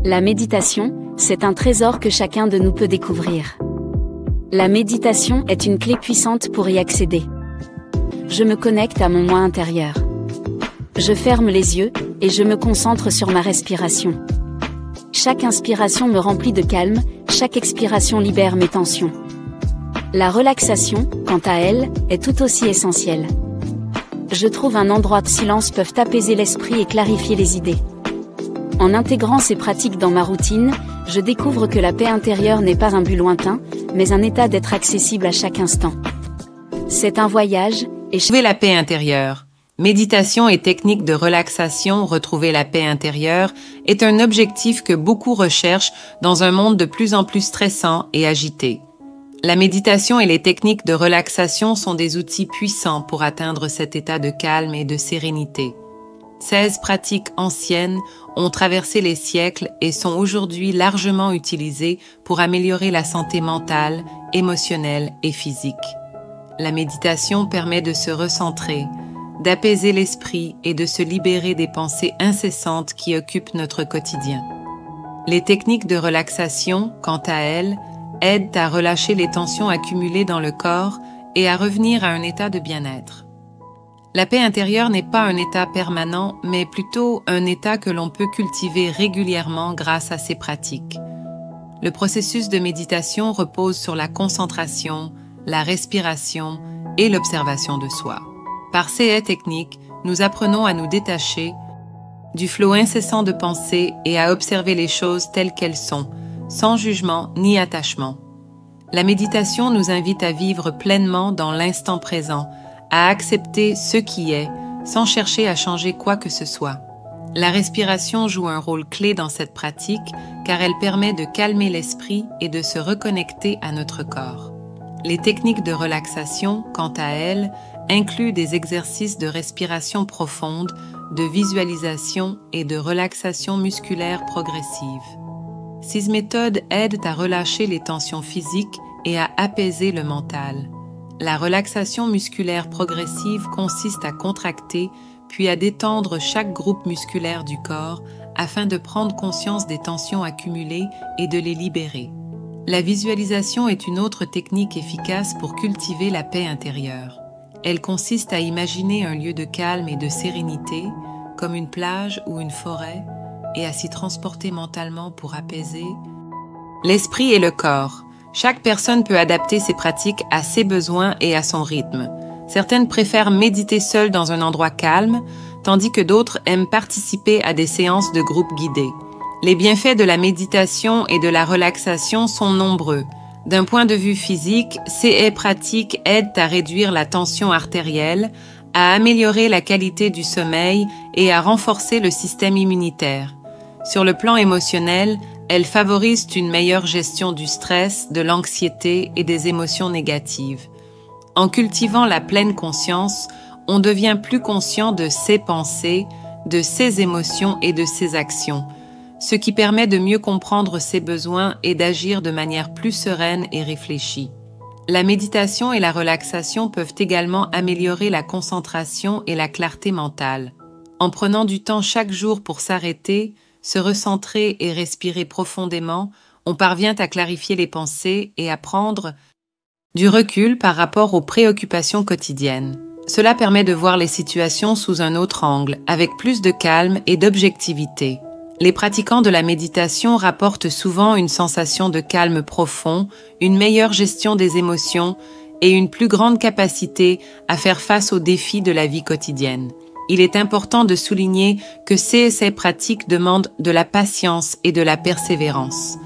La méditation, c'est un trésor que chacun de nous peut découvrir. La méditation est une clé puissante pour y accéder. Je me connecte à mon moi intérieur. Je ferme les yeux, et je me concentre sur ma respiration. Chaque inspiration me remplit de calme, chaque expiration libère mes tensions. La relaxation, quant à elle, est tout aussi essentielle. Je trouve un endroit de silence peut apaiser l'esprit et clarifier les idées. En intégrant ces pratiques dans ma routine, je découvre que la paix intérieure n'est pas un but lointain, mais un état d'être accessible à chaque instant. C'est un voyage, et Trouver la paix intérieure. Méditation et techniques de relaxation, retrouver la paix intérieure, est un objectif que beaucoup recherchent dans un monde de plus en plus stressant et agité. La méditation et les techniques de relaxation sont des outils puissants pour atteindre cet état de calme et de sérénité. 16 pratiques anciennes ont traversé les siècles et sont aujourd'hui largement utilisées pour améliorer la santé mentale, émotionnelle et physique. La méditation permet de se recentrer, d'apaiser l'esprit et de se libérer des pensées incessantes qui occupent notre quotidien. Les techniques de relaxation, quant à elles, aident à relâcher les tensions accumulées dans le corps et à revenir à un état de bien-être. La paix intérieure n'est pas un état permanent, mais plutôt un état que l'on peut cultiver régulièrement grâce à ces pratiques. Le processus de méditation repose sur la concentration, la respiration et l'observation de soi. Par ces techniques, nous apprenons à nous détacher du flot incessant de pensées et à observer les choses telles qu'elles sont, sans jugement ni attachement. La méditation nous invite à vivre pleinement dans l'instant présent, à accepter ce qui est, sans chercher à changer quoi que ce soit. La respiration joue un rôle clé dans cette pratique, car elle permet de calmer l'esprit et de se reconnecter à notre corps. Les techniques de relaxation, quant à elles, incluent des exercices de respiration profonde, de visualisation et de relaxation musculaire progressive. Ces méthodes aident à relâcher les tensions physiques et à apaiser le mental. La relaxation musculaire progressive consiste à contracter puis à détendre chaque groupe musculaire du corps afin de prendre conscience des tensions accumulées et de les libérer. La visualisation est une autre technique efficace pour cultiver la paix intérieure. Elle consiste à imaginer un lieu de calme et de sérénité, comme une plage ou une forêt, et à s'y transporter mentalement pour apaiser l'esprit et le corps. Chaque personne peut adapter ses pratiques à ses besoins et à son rythme. Certaines préfèrent méditer seules dans un endroit calme, tandis que d'autres aiment participer à des séances de groupe guidées. Les bienfaits de la méditation et de la relaxation sont nombreux. D'un point de vue physique, ces pratiques aident à réduire la tension artérielle, à améliorer la qualité du sommeil et à renforcer le système immunitaire. Sur le plan émotionnel, elles favorisent une meilleure gestion du stress, de l'anxiété et des émotions négatives. En cultivant la pleine conscience, on devient plus conscient de ses pensées, de ses émotions et de ses actions, ce qui permet de mieux comprendre ses besoins et d'agir de manière plus sereine et réfléchie. La méditation et la relaxation peuvent également améliorer la concentration et la clarté mentale. En prenant du temps chaque jour pour s'arrêter, se recentrer et respirer profondément, on parvient à clarifier les pensées et à prendre du recul par rapport aux préoccupations quotidiennes. Cela permet de voir les situations sous un autre angle, avec plus de calme et d'objectivité. Les pratiquants de la méditation rapportent souvent une sensation de calme profond, une meilleure gestion des émotions et une plus grande capacité à faire face aux défis de la vie quotidienne. Il est important de souligner que ces pratiques demandent de la patience et de la persévérance.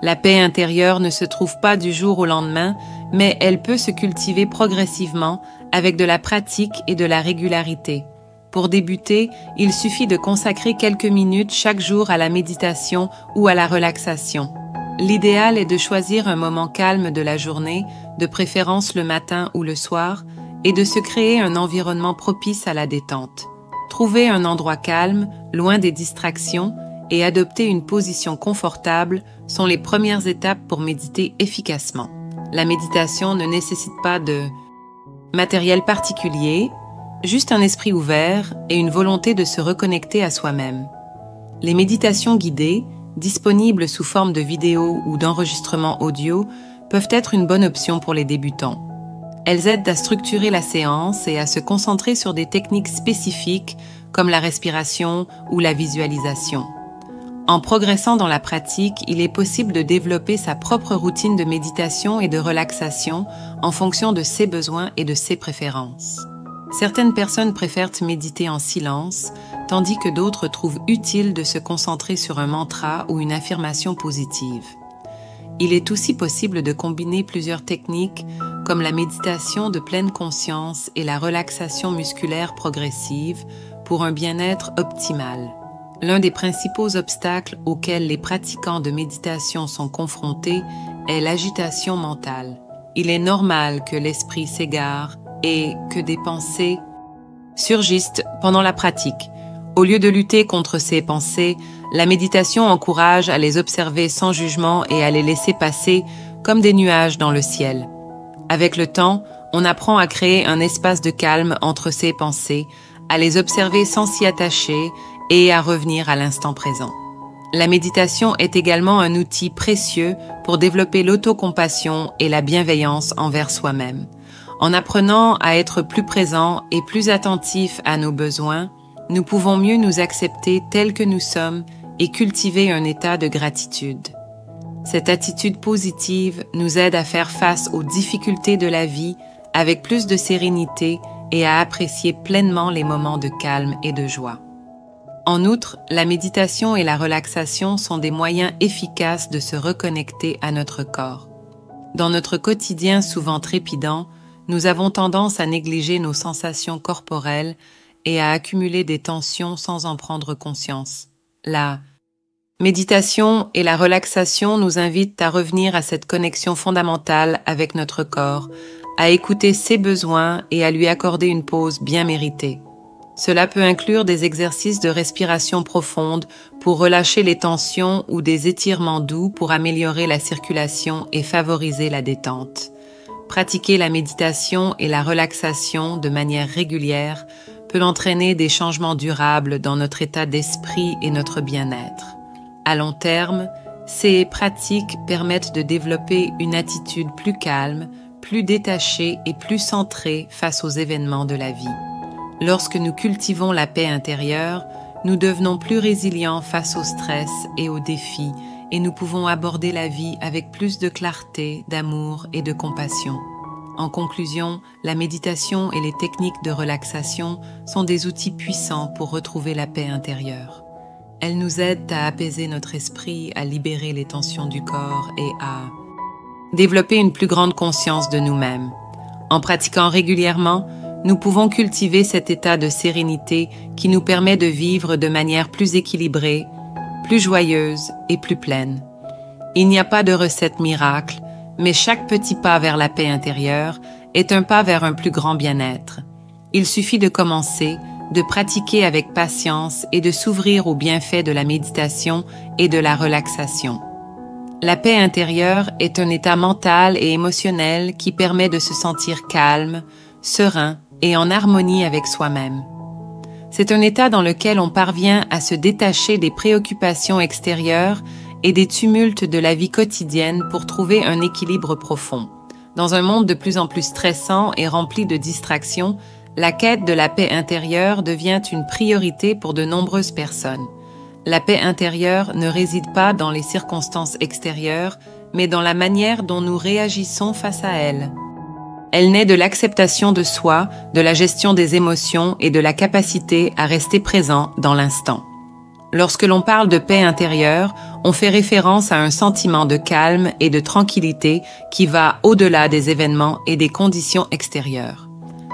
La paix intérieure ne se trouve pas du jour au lendemain, mais elle peut se cultiver progressivement avec de la pratique et de la régularité. Pour débuter, il suffit de consacrer quelques minutes chaque jour à la méditation ou à la relaxation. L'idéal est de choisir un moment calme de la journée, de préférence le matin ou le soir, et de se créer un environnement propice à la détente. Trouver un endroit calme, loin des distractions, et adopter une position confortable sont les premières étapes pour méditer efficacement. La méditation ne nécessite pas de matériel particulier, juste un esprit ouvert et une volonté de se reconnecter à soi-même. Les méditations guidées, disponibles sous forme de vidéo ou d'enregistrement audio, peuvent être une bonne option pour les débutants. Elles aident à structurer la séance et à se concentrer sur des techniques spécifiques comme la respiration ou la visualisation. En progressant dans la pratique, il est possible de développer sa propre routine de méditation et de relaxation en fonction de ses besoins et de ses préférences. Certaines personnes préfèrent méditer en silence, tandis que d'autres trouvent utile de se concentrer sur un mantra ou une affirmation positive. Il est aussi possible de combiner plusieurs techniques comme la méditation de pleine conscience et la relaxation musculaire progressive pour un bien-être optimal. L'un des principaux obstacles auxquels les pratiquants de méditation sont confrontés est l'agitation mentale. Il est normal que l'esprit s'égare et que des pensées surgissent pendant la pratique. Au lieu de lutter contre ces pensées, la méditation encourage à les observer sans jugement et à les laisser passer comme des nuages dans le ciel. Avec le temps, on apprend à créer un espace de calme entre ces pensées, à les observer sans s'y attacher et à revenir à l'instant présent. La méditation est également un outil précieux pour développer l'autocompassion et la bienveillance envers soi-même. En apprenant à être plus présent et plus attentif à nos besoins, nous pouvons mieux nous accepter tels que nous sommes et cultiver un état de gratitude. Cette attitude positive nous aide à faire face aux difficultés de la vie avec plus de sérénité et à apprécier pleinement les moments de calme et de joie. En outre, la méditation et la relaxation sont des moyens efficaces de se reconnecter à notre corps. Dans notre quotidien souvent trépidant, nous avons tendance à négliger nos sensations corporelles et à accumuler des tensions sans en prendre conscience. La méditation et la relaxation nous invitent à revenir à cette connexion fondamentale avec notre corps, à écouter ses besoins et à lui accorder une pause bien méritée. Cela peut inclure des exercices de respiration profonde pour relâcher les tensions ou des étirements doux pour améliorer la circulation et favoriser la détente. Pratiquer la méditation et la relaxation de manière régulière peut entraîner des changements durables dans notre état d'esprit et notre bien-être. À long terme, ces pratiques permettent de développer une attitude plus calme, plus détachée et plus centrée face aux événements de la vie. Lorsque nous cultivons la paix intérieure, nous devenons plus résilients face au stress et aux défis et nous pouvons aborder la vie avec plus de clarté, d'amour et de compassion. En conclusion, la méditation et les techniques de relaxation sont des outils puissants pour retrouver la paix intérieure. Elles nous aident à apaiser notre esprit, à libérer les tensions du corps et à développer une plus grande conscience de nous-mêmes. En pratiquant régulièrement, nous pouvons cultiver cet état de sérénité qui nous permet de vivre de manière plus équilibrée, plus joyeuse et plus pleine. Il n'y a pas de recette miracle, mais chaque petit pas vers la paix intérieure est un pas vers un plus grand bien-être. Il suffit de commencer, de pratiquer avec patience et de s'ouvrir aux bienfaits de la méditation et de la relaxation. La paix intérieure est un état mental et émotionnel qui permet de se sentir calme, serein et en harmonie avec soi-même. C'est un état dans lequel on parvient à se détacher des préoccupations extérieures et des tumultes de la vie quotidienne pour trouver un équilibre profond. Dans un monde de plus en plus stressant et rempli de distractions, la quête de la paix intérieure devient une priorité pour de nombreuses personnes. La paix intérieure ne réside pas dans les circonstances extérieures, mais dans la manière dont nous réagissons face à elles. Elle naît de l'acceptation de soi, de la gestion des émotions et de la capacité à rester présent dans l'instant. Lorsque l'on parle de paix intérieure, on fait référence à un sentiment de calme et de tranquillité qui va au-delà des événements et des conditions extérieures.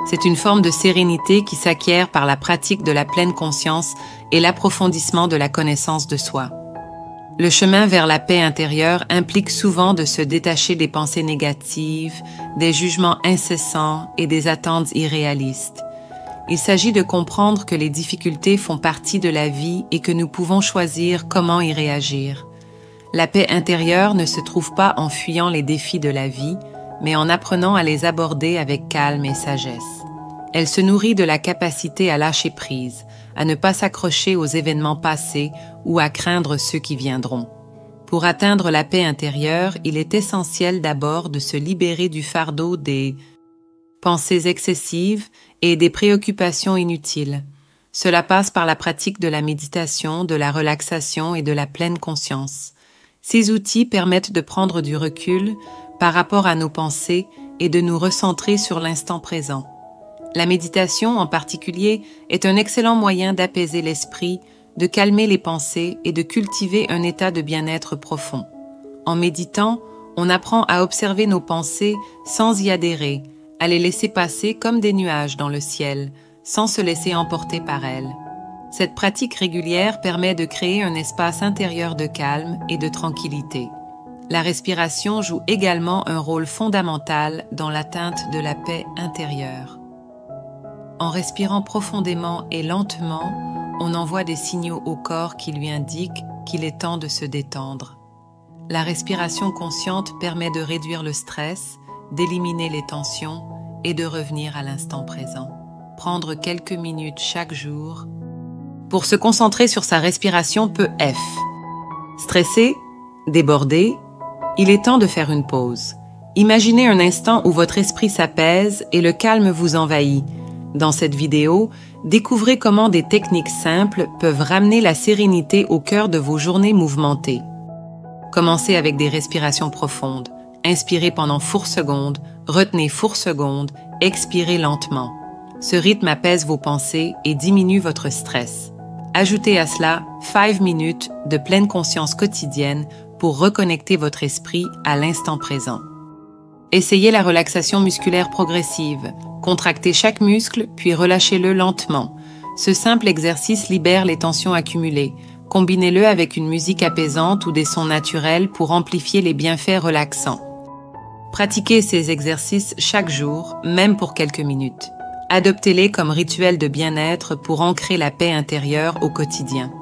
C'est une forme de sérénité qui s'acquiert par la pratique de la pleine conscience et l'approfondissement de la connaissance de soi. Le chemin vers la paix intérieure implique souvent de se détacher des pensées négatives, des jugements incessants et des attentes irréalistes. Il s'agit de comprendre que les difficultés font partie de la vie et que nous pouvons choisir comment y réagir. La paix intérieure ne se trouve pas en fuyant les défis de la vie, mais en apprenant à les aborder avec calme et sagesse. Elle se nourrit de la capacité à lâcher prise, à ne pas s'accrocher aux événements passés ou à craindre ceux qui viendront. Pour atteindre la paix intérieure, il est essentiel d'abord de se libérer du fardeau des pensées excessives et des préoccupations inutiles. Cela passe par la pratique de la méditation, de la relaxation et de la pleine conscience. Ces outils permettent de prendre du recul par rapport à nos pensées et de nous recentrer sur l'instant présent. La méditation, en particulier, est un excellent moyen d'apaiser l'esprit, de calmer les pensées et de cultiver un état de bien-être profond. En méditant, on apprend à observer nos pensées sans y adhérer, à les laisser passer comme des nuages dans le ciel, sans se laisser emporter par elles. Cette pratique régulière permet de créer un espace intérieur de calme et de tranquillité. La respiration joue également un rôle fondamental dans l'atteinte de la paix intérieure. En respirant profondément et lentement, on envoie des signaux au corps qui lui indiquent qu'il est temps de se détendre. La respiration consciente permet de réduire le stress, d'éliminer les tensions et de revenir à l'instant présent. Prendre quelques minutes chaque jour pour se concentrer sur sa respiration peut F. Stressé, débordé, il est temps de faire une pause. Imaginez un instant où votre esprit s'apaise et le calme vous envahit. Dans cette vidéo, découvrez comment des techniques simples peuvent ramener la sérénité au cœur de vos journées mouvementées. Commencez avec des respirations profondes. Inspirez pendant 4 secondes, retenez 4 secondes, expirez lentement. Ce rythme apaise vos pensées et diminue votre stress. Ajoutez à cela 5 minutes de pleine conscience quotidienne pour reconnecter votre esprit à l'instant présent. Essayez la relaxation musculaire progressive. Contractez chaque muscle, puis relâchez-le lentement. Ce simple exercice libère les tensions accumulées. Combinez-le avec une musique apaisante ou des sons naturels pour amplifier les bienfaits relaxants. Pratiquez ces exercices chaque jour, même pour quelques minutes. Adoptez-les comme rituel de bien-être pour ancrer la paix intérieure au quotidien.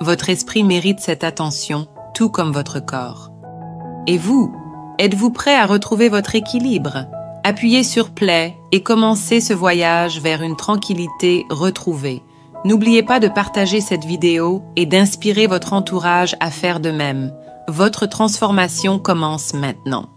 Votre esprit mérite cette attention, tout comme votre corps. Et vous, êtes-vous prêt à retrouver votre équilibre? Appuyez sur Play et commencez ce voyage vers une tranquillité retrouvée. N'oubliez pas de partager cette vidéo et d'inspirer votre entourage à faire de même. Votre transformation commence maintenant.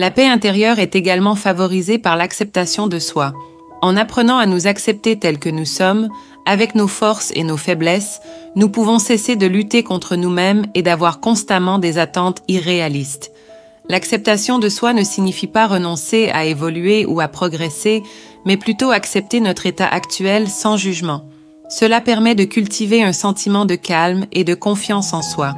La paix intérieure est également favorisée par l'acceptation de soi. En apprenant à nous accepter tels que nous sommes, avec nos forces et nos faiblesses, nous pouvons cesser de lutter contre nous-mêmes et d'avoir constamment des attentes irréalistes. L'acceptation de soi ne signifie pas renoncer à évoluer ou à progresser, mais plutôt accepter notre état actuel sans jugement. Cela permet de cultiver un sentiment de calme et de confiance en soi.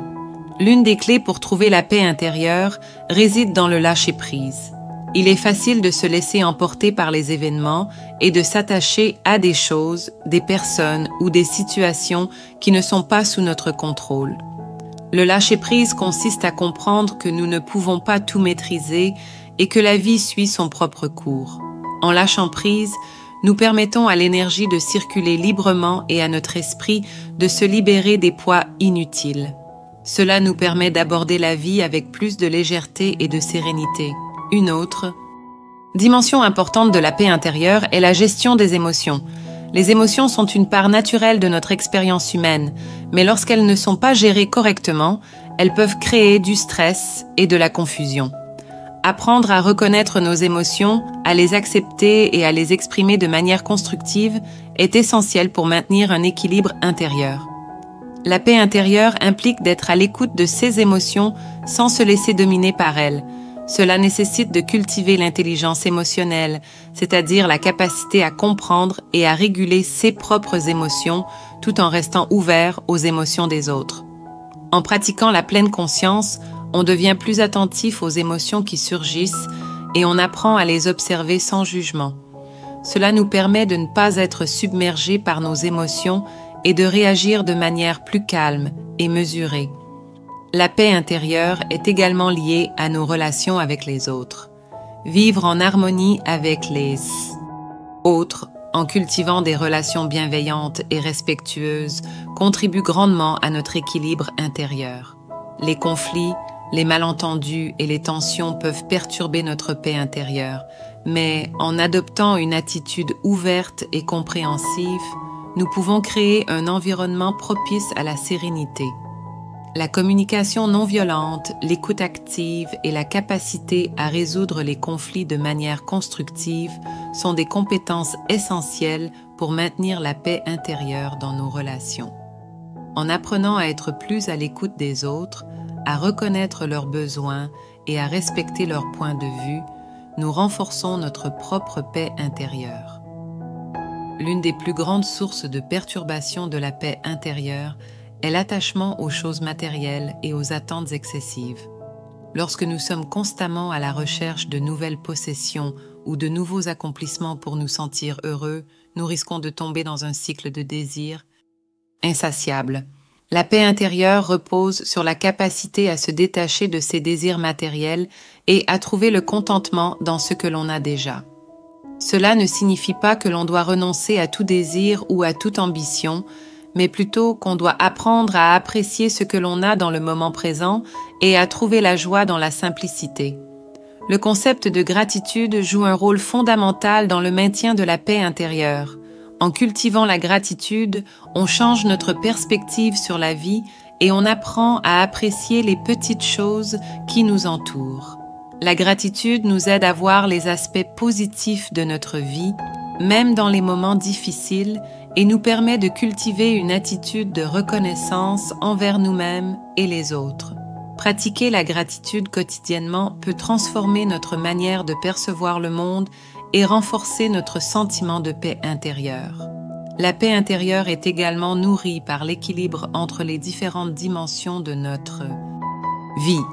L'une des clés pour trouver la paix intérieure réside dans le lâcher-prise. Il est facile de se laisser emporter par les événements et de s'attacher à des choses, des personnes ou des situations qui ne sont pas sous notre contrôle. Le lâcher-prise consiste à comprendre que nous ne pouvons pas tout maîtriser et que la vie suit son propre cours. En lâchant prise, nous permettons à l'énergie de circuler librement et à notre esprit de se libérer des poids inutiles. Cela nous permet d'aborder la vie avec plus de légèreté et de sérénité. Une autre dimension importante de la paix intérieure est la gestion des émotions. Les émotions sont une part naturelle de notre expérience humaine, mais lorsqu'elles ne sont pas gérées correctement, elles peuvent créer du stress et de la confusion. Apprendre à reconnaître nos émotions, à les accepter et à les exprimer de manière constructive est essentiel pour maintenir un équilibre intérieur. La paix intérieure implique d'être à l'écoute de ses émotions sans se laisser dominer par elles. Cela nécessite de cultiver l'intelligence émotionnelle, c'est-à-dire la capacité à comprendre et à réguler ses propres émotions tout en restant ouvert aux émotions des autres. En pratiquant la pleine conscience, on devient plus attentif aux émotions qui surgissent et on apprend à les observer sans jugement. Cela nous permet de ne pas être submergés par nos émotions et de réagir de manière plus calme et mesurée. La paix intérieure est également liée à nos relations avec les autres. Vivre en harmonie avec les autres, en cultivant des relations bienveillantes et respectueuses, contribue grandement à notre équilibre intérieur. Les conflits, les malentendus et les tensions peuvent perturber notre paix intérieure, mais en adoptant une attitude ouverte et compréhensive, nous pouvons créer un environnement propice à la sérénité. La communication non violente, l'écoute active et la capacité à résoudre les conflits de manière constructive sont des compétences essentielles pour maintenir la paix intérieure dans nos relations. En apprenant à être plus à l'écoute des autres, à reconnaître leurs besoins et à respecter leur point de vue, nous renforçons notre propre paix intérieure. L'une des plus grandes sources de perturbation de la paix intérieure est l'attachement aux choses matérielles et aux attentes excessives. Lorsque nous sommes constamment à la recherche de nouvelles possessions ou de nouveaux accomplissements pour nous sentir heureux, nous risquons de tomber dans un cycle de désir insatiable. La paix intérieure repose sur la capacité à se détacher de ces désirs matériels et à trouver le contentement dans ce que l'on a déjà. Cela ne signifie pas que l'on doit renoncer à tout désir ou à toute ambition, mais plutôt qu'on doit apprendre à apprécier ce que l'on a dans le moment présent et à trouver la joie dans la simplicité. Le concept de gratitude joue un rôle fondamental dans le maintien de la paix intérieure. En cultivant la gratitude, on change notre perspective sur la vie et on apprend à apprécier les petites choses qui nous entourent. La gratitude nous aide à voir les aspects positifs de notre vie, même dans les moments difficiles, et nous permet de cultiver une attitude de reconnaissance envers nous-mêmes et les autres. Pratiquer la gratitude quotidiennement peut transformer notre manière de percevoir le monde et renforcer notre sentiment de paix intérieure. La paix intérieure est également nourrie par l'équilibre entre les différentes dimensions de notre vie.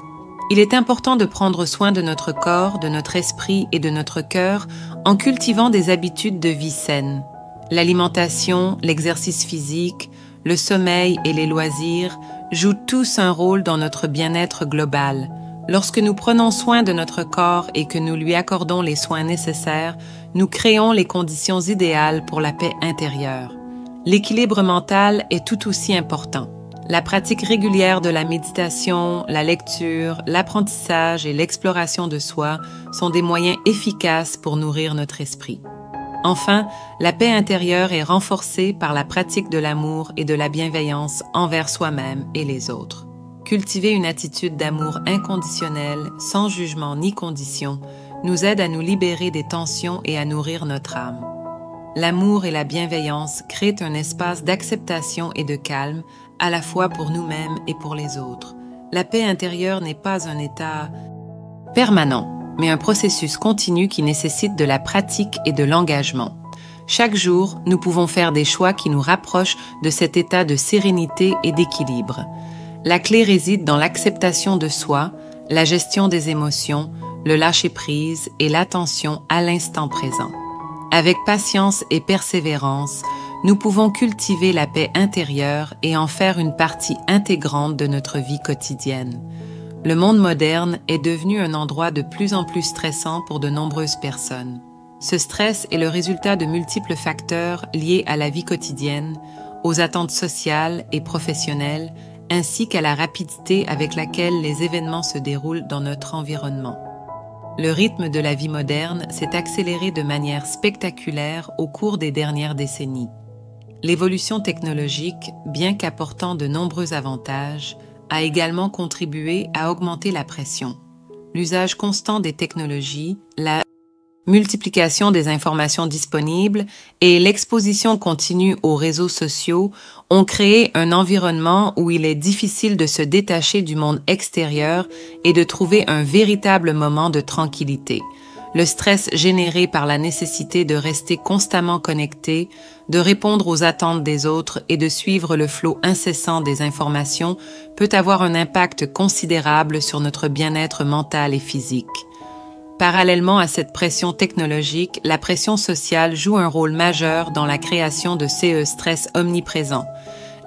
Il est important de prendre soin de notre corps, de notre esprit et de notre cœur en cultivant des habitudes de vie saines. L'alimentation, l'exercice physique, le sommeil et les loisirs jouent tous un rôle dans notre bien-être global. Lorsque nous prenons soin de notre corps et que nous lui accordons les soins nécessaires, nous créons les conditions idéales pour la paix intérieure. L'équilibre mental est tout aussi important. La pratique régulière de la méditation, la lecture, l'apprentissage et l'exploration de soi sont des moyens efficaces pour nourrir notre esprit. Enfin, la paix intérieure est renforcée par la pratique de l'amour et de la bienveillance envers soi-même et les autres. Cultiver une attitude d'amour inconditionnel, sans jugement ni condition, nous aide à nous libérer des tensions et à nourrir notre âme. L'amour et la bienveillance créent un espace d'acceptation et de calme, à la fois pour nous-mêmes et pour les autres. La paix intérieure n'est pas un état permanent, mais un processus continu qui nécessite de la pratique et de l'engagement. Chaque jour, nous pouvons faire des choix qui nous rapprochent de cet état de sérénité et d'équilibre. La clé réside dans l'acceptation de soi, la gestion des émotions, le lâcher-prise et l'attention à l'instant présent. Avec patience et persévérance, nous pouvons cultiver la paix intérieure et en faire une partie intégrante de notre vie quotidienne. Le monde moderne est devenu un endroit de plus en plus stressant pour de nombreuses personnes. Ce stress est le résultat de multiples facteurs liés à la vie quotidienne, aux attentes sociales et professionnelles, ainsi qu'à la rapidité avec laquelle les événements se déroulent dans notre environnement. Le rythme de la vie moderne s'est accéléré de manière spectaculaire au cours des dernières décennies. L'évolution technologique, bien qu'apportant de nombreux avantages, a également contribué à augmenter la pression. L'usage constant des technologies, la multiplication des informations disponibles et l'exposition continue aux réseaux sociaux ont créé un environnement où il est difficile de se détacher du monde extérieur et de trouver un véritable moment de tranquillité. le stress généré par la nécessité de rester constamment connecté, de répondre aux attentes des autres et de suivre le flot incessant des informations peut avoir un impact considérable sur notre bien-être mental et physique. Parallèlement à cette pression technologique, la pression sociale joue un rôle majeur dans la création de ces stress omniprésents.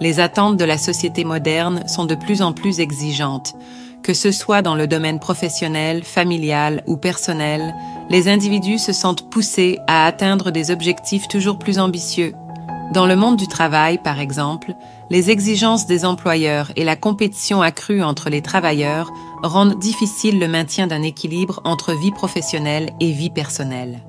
Les attentes de la société moderne sont de plus en plus exigeantes. Que ce soit dans le domaine professionnel, familial ou personnel, les individus se sentent poussés à atteindre des objectifs toujours plus ambitieux. Dans le monde du travail, par exemple, les exigences des employeurs et la compétition accrue entre les travailleurs rendent difficile le maintien d'un équilibre entre vie professionnelle et vie personnelle.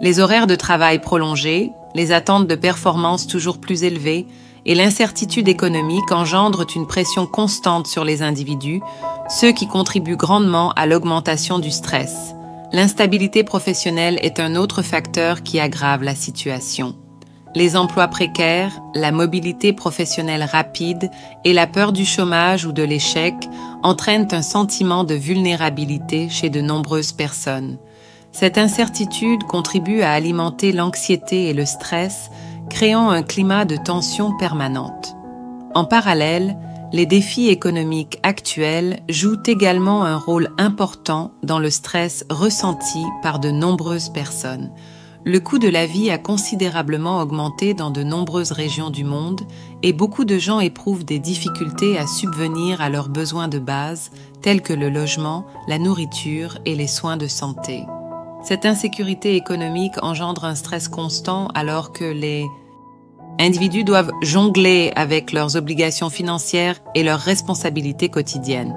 Les horaires de travail prolongés, les attentes de performance toujours plus élevées et l'incertitude économique engendrent une pression constante sur les individus, ce qui contribue grandement à l'augmentation du stress. L'instabilité professionnelle est un autre facteur qui aggrave la situation. Les emplois précaires, la mobilité professionnelle rapide et la peur du chômage ou de l'échec entraînent un sentiment de vulnérabilité chez de nombreuses personnes. Cette incertitude contribue à alimenter l'anxiété et le stress, créant un climat de tension permanente. En parallèle, les défis économiques actuels jouent également un rôle important dans le stress ressenti par de nombreuses personnes. Le coût de la vie a considérablement augmenté dans de nombreuses régions du monde et beaucoup de gens éprouvent des difficultés à subvenir à leurs besoins de base, tels que le logement, la nourriture et les soins de santé. Cette insécurité économique engendre un stress constant alors que les individus doivent jongler avec leurs obligations financières et leurs responsabilités quotidiennes.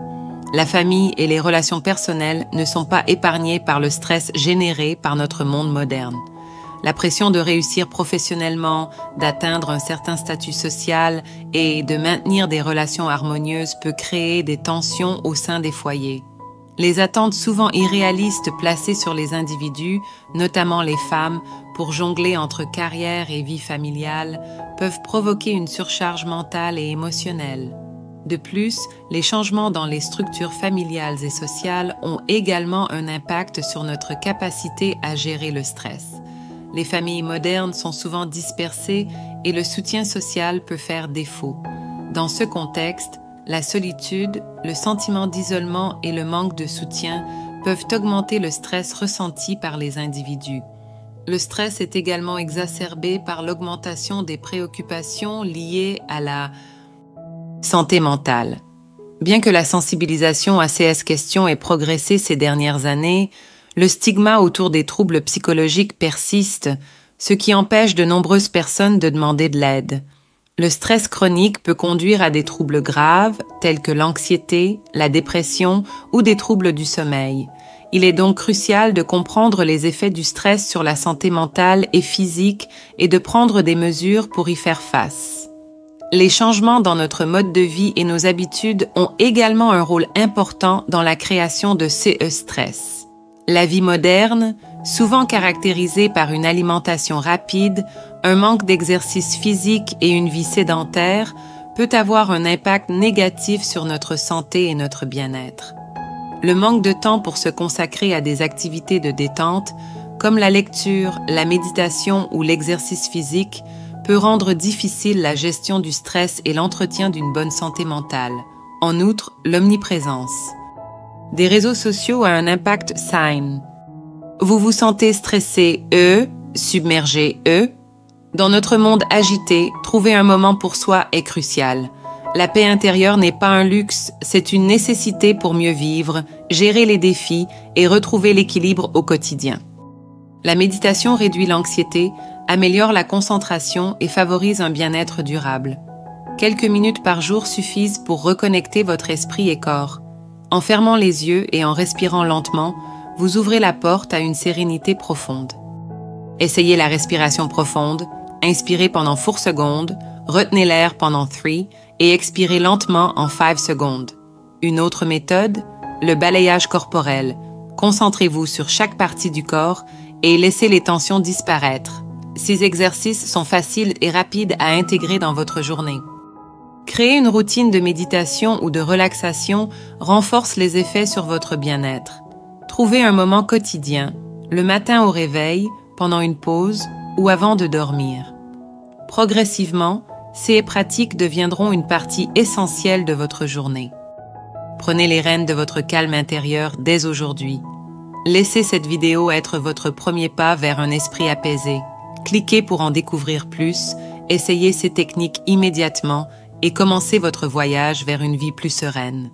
La famille et les relations personnelles ne sont pas épargnées par le stress généré par notre monde moderne. La pression de réussir professionnellement, d'atteindre un certain statut social et de maintenir des relations harmonieuses peut créer des tensions au sein des foyers. Les attentes souvent irréalistes placées sur les individus, notamment les femmes, pour jongler entre carrière et vie familiale, peuvent provoquer une surcharge mentale et émotionnelle. De plus, les changements dans les structures familiales et sociales ont également un impact sur notre capacité à gérer le stress. Les familles modernes sont souvent dispersées et le soutien social peut faire défaut. Dans ce contexte, la solitude, le sentiment d'isolement et le manque de soutien peuvent augmenter le stress ressenti par les individus. Le stress est également exacerbé par l'augmentation des préoccupations liées à la santé mentale. Bien que la sensibilisation à ces questions ait progressé ces dernières années, le stigma autour des troubles psychologiques persiste, ce qui empêche de nombreuses personnes de demander de l'aide. Le stress chronique peut conduire à des troubles graves, tels que l'anxiété, la dépression ou des troubles du sommeil. Il est donc crucial de comprendre les effets du stress sur la santé mentale et physique et de prendre des mesures pour y faire face. Les changements dans notre mode de vie et nos habitudes ont également un rôle important dans la création de ces stress. La vie moderne, souvent caractérisée par une alimentation rapide, un manque d'exercice physique et une vie sédentaire, peut avoir un impact négatif sur notre santé et notre bien-être. Le manque de temps pour se consacrer à des activités de détente, comme la lecture, la méditation ou l'exercice physique, peut rendre difficile la gestion du stress et l'entretien d'une bonne santé mentale. En outre, l'omniprésence des réseaux sociaux a un impact sain. Vous vous sentez stressé, submergé, Dans notre monde agité, trouver un moment pour soi est crucial. La paix intérieure n'est pas un luxe, c'est une nécessité pour mieux vivre, gérer les défis et retrouver l'équilibre au quotidien. La méditation réduit l'anxiété, améliore la concentration et favorise un bien-être durable. Quelques minutes par jour suffisent pour reconnecter votre esprit et corps. En fermant les yeux et en respirant lentement, vous ouvrez la porte à une sérénité profonde. Essayez la respiration profonde, inspirez pendant 4 secondes, retenez l'air pendant 3 et expirez lentement en 5 secondes. Une autre méthode, le balayage corporel. Concentrez-vous sur chaque partie du corps et laissez les tensions disparaître. Ces exercices sont faciles et rapides à intégrer dans votre journée. Créer une routine de méditation ou de relaxation renforce les effets sur votre bien-être. Trouvez un moment quotidien, le matin au réveil, pendant une pause ou avant de dormir. Progressivement, ces pratiques deviendront une partie essentielle de votre journée. Prenez les rênes de votre calme intérieur dès aujourd'hui. Laissez cette vidéo être votre premier pas vers un esprit apaisé. Cliquez pour en découvrir plus, essayez ces techniques immédiatement et commencez votre voyage vers une vie plus sereine.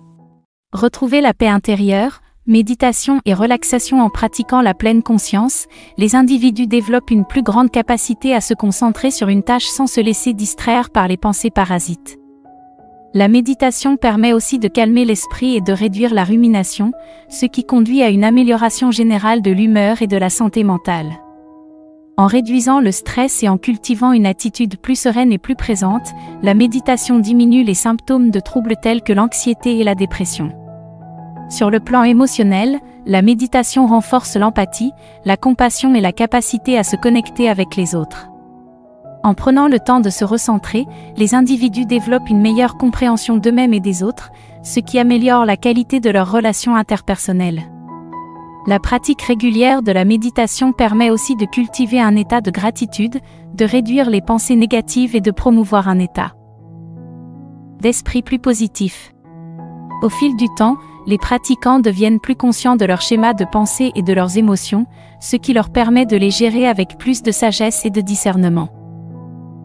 Retrouvez la paix intérieure, méditation et relaxation en pratiquant la pleine conscience, les individus développent une plus grande capacité à se concentrer sur une tâche sans se laisser distraire par les pensées parasites. La méditation permet aussi de calmer l'esprit et de réduire la rumination, ce qui conduit à une amélioration générale de l'humeur et de la santé mentale. En réduisant le stress et en cultivant une attitude plus sereine et plus présente, la méditation diminue les symptômes de troubles tels que l'anxiété et la dépression. Sur le plan émotionnel, la méditation renforce l'empathie, la compassion et la capacité à se connecter avec les autres. En prenant le temps de se recentrer, les individus développent une meilleure compréhension d'eux-mêmes et des autres, ce qui améliore la qualité de leurs relations interpersonnelles. La pratique régulière de la méditation permet aussi de cultiver un état de gratitude, de réduire les pensées négatives et de promouvoir un état d'esprit plus positif. Au fil du temps, les pratiquants deviennent plus conscients de leur schéma de pensée et de leurs émotions, ce qui leur permet de les gérer avec plus de sagesse et de discernement.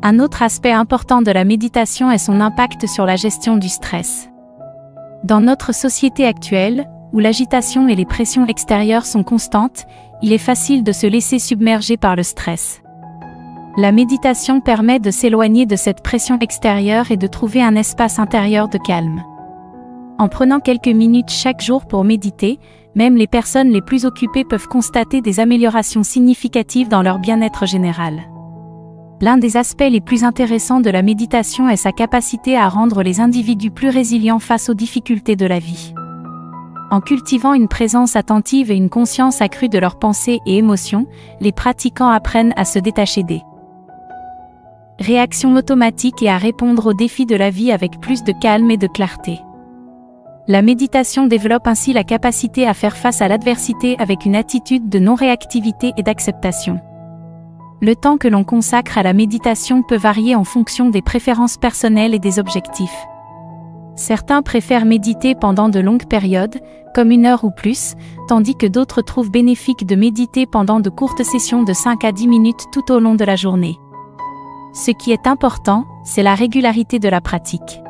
Un autre aspect important de la méditation est son impact sur la gestion du stress. Dans notre société actuelle, où l'agitation et les pressions extérieures sont constantes, il est facile de se laisser submerger par le stress. La méditation permet de s'éloigner de cette pression extérieure et de trouver un espace intérieur de calme. En prenant quelques minutes chaque jour pour méditer, même les personnes les plus occupées peuvent constater des améliorations significatives dans leur bien-être général. L'un des aspects les plus intéressants de la méditation est sa capacité à rendre les individus plus résilients face aux difficultés de la vie. En cultivant une présence attentive et une conscience accrue de leurs pensées et émotions, les pratiquants apprennent à se détacher des réactions automatiques et à répondre aux défis de la vie avec plus de calme et de clarté. La méditation développe ainsi la capacité à faire face à l'adversité avec une attitude de non-réactivité et d'acceptation. Le temps que l'on consacre à la méditation peut varier en fonction des préférences personnelles et des objectifs. Certains préfèrent méditer pendant de longues périodes, comme 1 heure ou plus, tandis que d'autres trouvent bénéfique de méditer pendant de courtes sessions de 5 à 10 minutes tout au long de la journée. Ce qui est important, c'est la régularité de la pratique.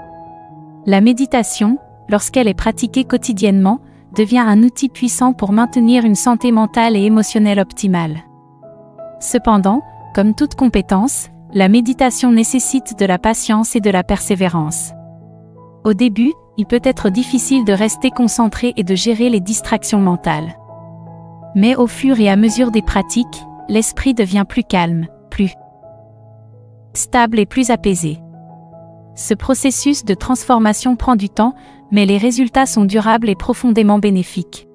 La méditation, lorsqu'elle est pratiquée quotidiennement, devient un outil puissant pour maintenir une santé mentale et émotionnelle optimale. Cependant, comme toute compétence, la méditation nécessite de la patience et de la persévérance. Au début, il peut être difficile de rester concentré et de gérer les distractions mentales. Mais au fur et à mesure des pratiques, l'esprit devient plus calme, plus stable et plus apaisé. Ce processus de transformation prend du temps, mais les résultats sont durables et profondément bénéfiques.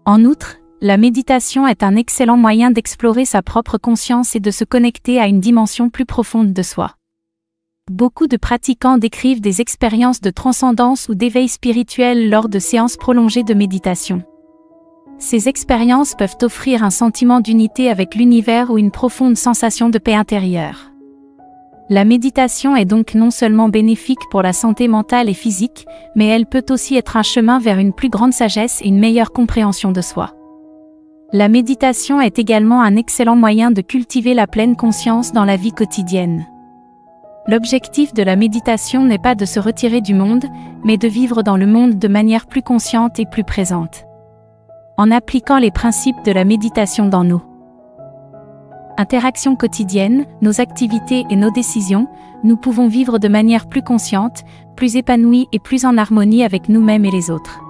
En outre, la méditation est un excellent moyen d'explorer sa propre conscience et de se connecter à une dimension plus profonde de soi. Beaucoup de pratiquants décrivent des expériences de transcendance ou d'éveil spirituel lors de séances prolongées de méditation. Ces expériences peuvent offrir un sentiment d'unité avec l'univers ou une profonde sensation de paix intérieure. La méditation est donc non seulement bénéfique pour la santé mentale et physique, mais elle peut aussi être un chemin vers une plus grande sagesse et une meilleure compréhension de soi. La méditation est également un excellent moyen de cultiver la pleine conscience dans la vie quotidienne. L'objectif de la méditation n'est pas de se retirer du monde, mais de vivre dans le monde de manière plus consciente et plus présente. En appliquant les principes de la méditation dans nos interactions quotidiennes, nos activités et nos décisions, nous pouvons vivre de manière plus consciente, plus épanouie et plus en harmonie avec nous-mêmes et les autres.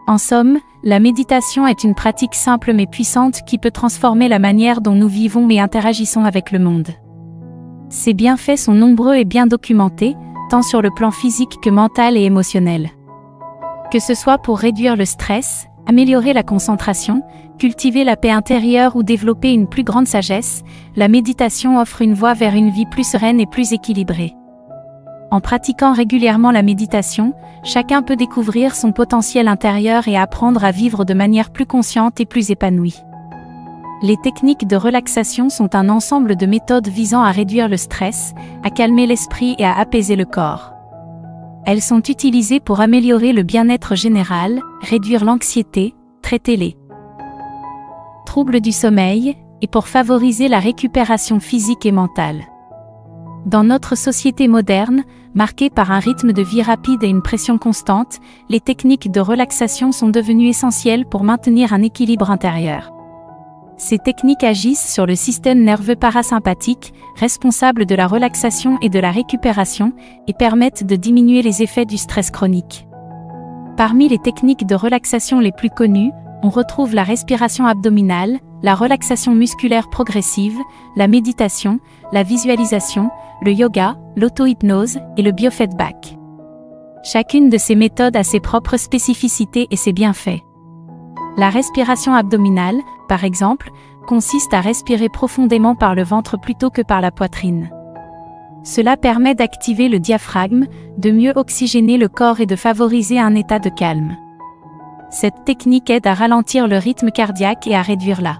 En somme, la méditation est une pratique simple mais puissante qui peut transformer la manière dont nous vivons et interagissons avec le monde. Ses bienfaits sont nombreux et bien documentés, tant sur le plan physique que mental et émotionnel. Que ce soit pour réduire le stress, améliorer la concentration, cultiver la paix intérieure ou développer une plus grande sagesse, la méditation offre une voie vers une vie plus sereine et plus équilibrée. En pratiquant régulièrement la méditation, chacun peut découvrir son potentiel intérieur et apprendre à vivre de manière plus consciente et plus épanouie. Les techniques de relaxation sont un ensemble de méthodes visant à réduire le stress, à calmer l'esprit et à apaiser le corps. Elles sont utilisées pour améliorer le bien-être général, réduire l'anxiété, traiter les troubles du sommeil, et pour favoriser la récupération physique et mentale. Dans notre société moderne, marquée par un rythme de vie rapide et une pression constante, les techniques de relaxation sont devenues essentielles pour maintenir un équilibre intérieur. Ces techniques agissent sur le système nerveux parasympathique, responsable de la relaxation et de la récupération, et permettent de diminuer les effets du stress chronique. Parmi les techniques de relaxation les plus connues, on retrouve la respiration abdominale, la relaxation musculaire progressive, la méditation, la visualisation, le yoga, l'auto-hypnose et le biofeedback. Chacune de ces méthodes a ses propres spécificités et ses bienfaits. La respiration abdominale, par exemple, consiste à respirer profondément par le ventre plutôt que par la poitrine. Cela permet d'activer le diaphragme, de mieux oxygéner le corps et de favoriser un état de calme. Cette technique aide à ralentir le rythme cardiaque et à réduire la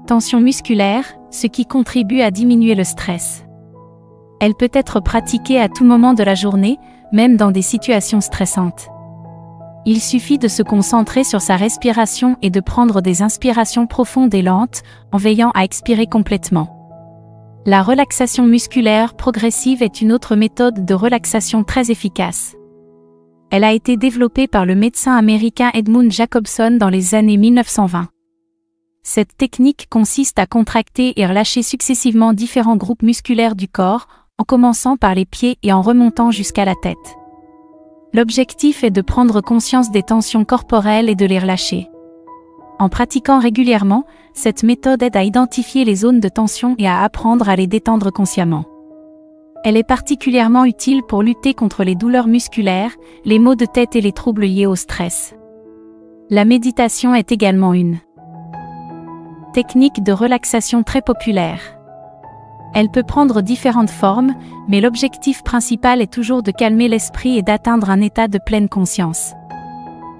tension musculaire, ce qui contribue à diminuer le stress. Elle peut être pratiquée à tout moment de la journée, même dans des situations stressantes. Il suffit de se concentrer sur sa respiration et de prendre des inspirations profondes et lentes, en veillant à expirer complètement. La relaxation musculaire progressive est une autre méthode de relaxation très efficace. Elle a été développée par le médecin américain Edmund Jacobson dans les années 1920. Cette technique consiste à contracter et relâcher successivement différents groupes musculaires du corps, en commençant par les pieds et en remontant jusqu'à la tête. L'objectif est de prendre conscience des tensions corporelles et de les relâcher. En pratiquant régulièrement, cette méthode aide à identifier les zones de tension et à apprendre à les détendre consciemment. Elle est particulièrement utile pour lutter contre les douleurs musculaires, les maux de tête et les troubles liés au stress. La méditation est également une technique de relaxation très populaire. Elle peut prendre différentes formes, mais l'objectif principal est toujours de calmer l'esprit et d'atteindre un état de pleine conscience.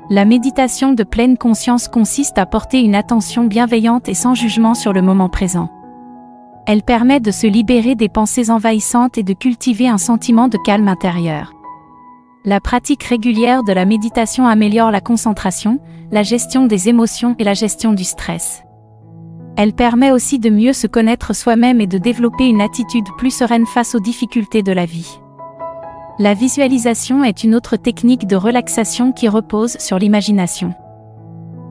La méditation de pleine conscience consiste à porter une attention bienveillante et sans jugement sur le moment présent. Elle permet de se libérer des pensées envahissantes et de cultiver un sentiment de calme intérieur. La pratique régulière de la méditation améliore la concentration, la gestion des émotions et la gestion du stress. Elle permet aussi de mieux se connaître soi-même et de développer une attitude plus sereine face aux difficultés de la vie. La visualisation est une autre technique de relaxation qui repose sur l'imagination.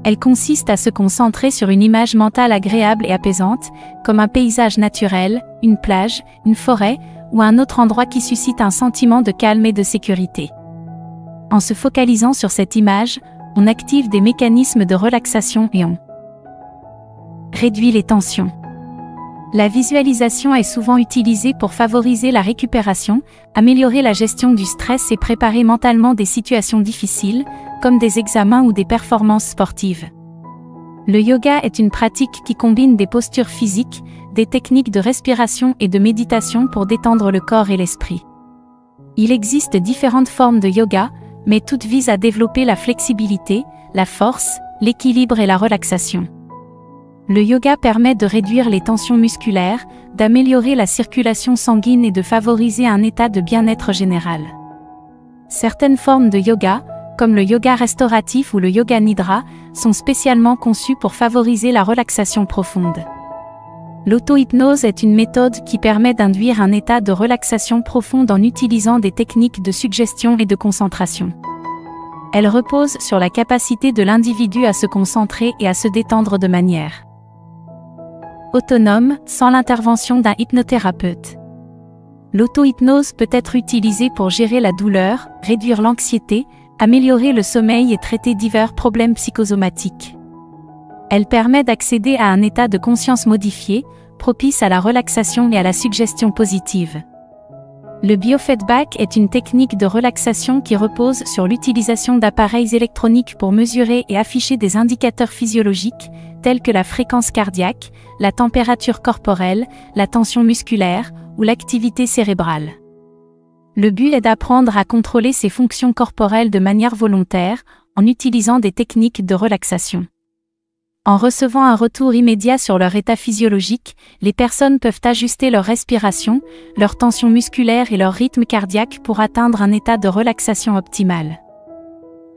Elle consiste à se concentrer sur une image mentale agréable et apaisante, comme un paysage naturel, une plage, une forêt, ou un autre endroit qui suscite un sentiment de calme et de sécurité. En se focalisant sur cette image, on active des mécanismes de relaxation et on réduit les tensions. La visualisation est souvent utilisée pour favoriser la récupération, améliorer la gestion du stress et préparer mentalement des situations difficiles, comme des examens ou des performances sportives. Le yoga est une pratique qui combine des postures physiques, des techniques de respiration et de méditation pour détendre le corps et l'esprit. Il existe différentes formes de yoga, mais toutes visent à développer la flexibilité, la force, l'équilibre et la relaxation. Le yoga permet de réduire les tensions musculaires, d'améliorer la circulation sanguine et de favoriser un état de bien-être général. Certaines formes de yoga, comme le yoga restauratif ou le yoga nidra, sont spécialement conçues pour favoriser la relaxation profonde. L'auto-hypnose est une méthode qui permet d'induire un état de relaxation profonde en utilisant des techniques de suggestion et de concentration. Elle repose sur la capacité de l'individu à se concentrer et à se détendre de manière autonome, sans l'intervention d'un hypnothérapeute. L'auto-hypnose peut être utilisée pour gérer la douleur, réduire l'anxiété, améliorer le sommeil et traiter divers problèmes psychosomatiques. Elle permet d'accéder à un état de conscience modifié, propice à la relaxation et à la suggestion positive. Le biofeedback est une technique de relaxation qui repose sur l'utilisation d'appareils électroniques pour mesurer et afficher des indicateurs physiologiques, tels que la fréquence cardiaque, la température corporelle, la tension musculaire ou l'activité cérébrale. Le but est d'apprendre à contrôler ses fonctions corporelles de manière volontaire, en utilisant des techniques de relaxation. En recevant un retour immédiat sur leur état physiologique, les personnes peuvent ajuster leur respiration, leur tension musculaire et leur rythme cardiaque pour atteindre un état de relaxation optimal.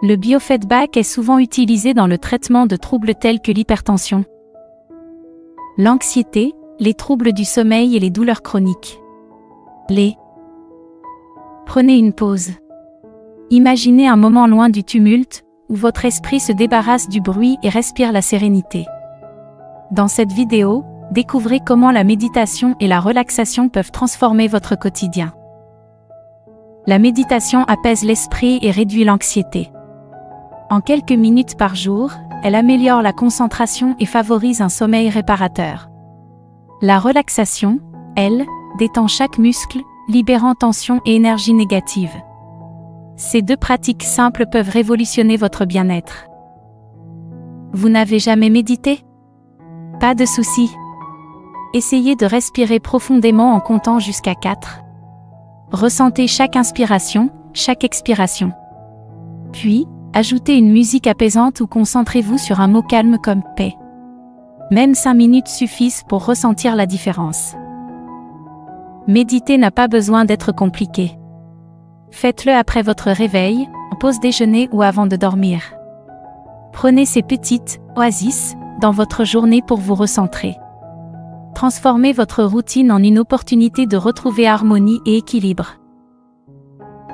Le biofeedback est souvent utilisé dans le traitement de troubles tels que l'hypertension, l'anxiété, les troubles du sommeil et les douleurs chroniques. Prenez une pause. Imaginez un moment loin du tumulte, où votre esprit se débarrasse du bruit et respire la sérénité. Dans cette vidéo, découvrez comment la méditation et la relaxation peuvent transformer votre quotidien. La méditation apaise l'esprit et réduit l'anxiété. En quelques minutes par jour, elle améliore la concentration et favorise un sommeil réparateur. La relaxation, elle, détend chaque muscle, libérant tension et énergie négative. Ces deux pratiques simples peuvent révolutionner votre bien-être. Vous n'avez jamais médité? Pas de souci. Essayez de respirer profondément en comptant jusqu'à 4. Ressentez chaque inspiration, chaque expiration. Puis, ajoutez une musique apaisante ou concentrez-vous sur un mot calme comme « paix ». Même 5 minutes suffisent pour ressentir la différence. Méditer n'a pas besoin d'être compliqué. Faites-le après votre réveil, en pause déjeuner ou avant de dormir. Prenez ces petites oasis dans votre journée pour vous recentrer. Transformez votre routine en une opportunité de retrouver harmonie et équilibre.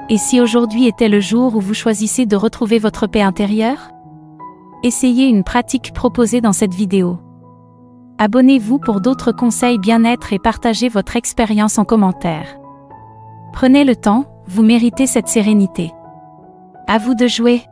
Et si aujourd'hui était le jour où vous choisissez de retrouver votre paix intérieure? Essayez une pratique proposée dans cette vidéo. Abonnez-vous pour d'autres conseils bien-être et partagez votre expérience en commentaire. Prenez le temps, vous méritez cette sérénité. À vous de jouer.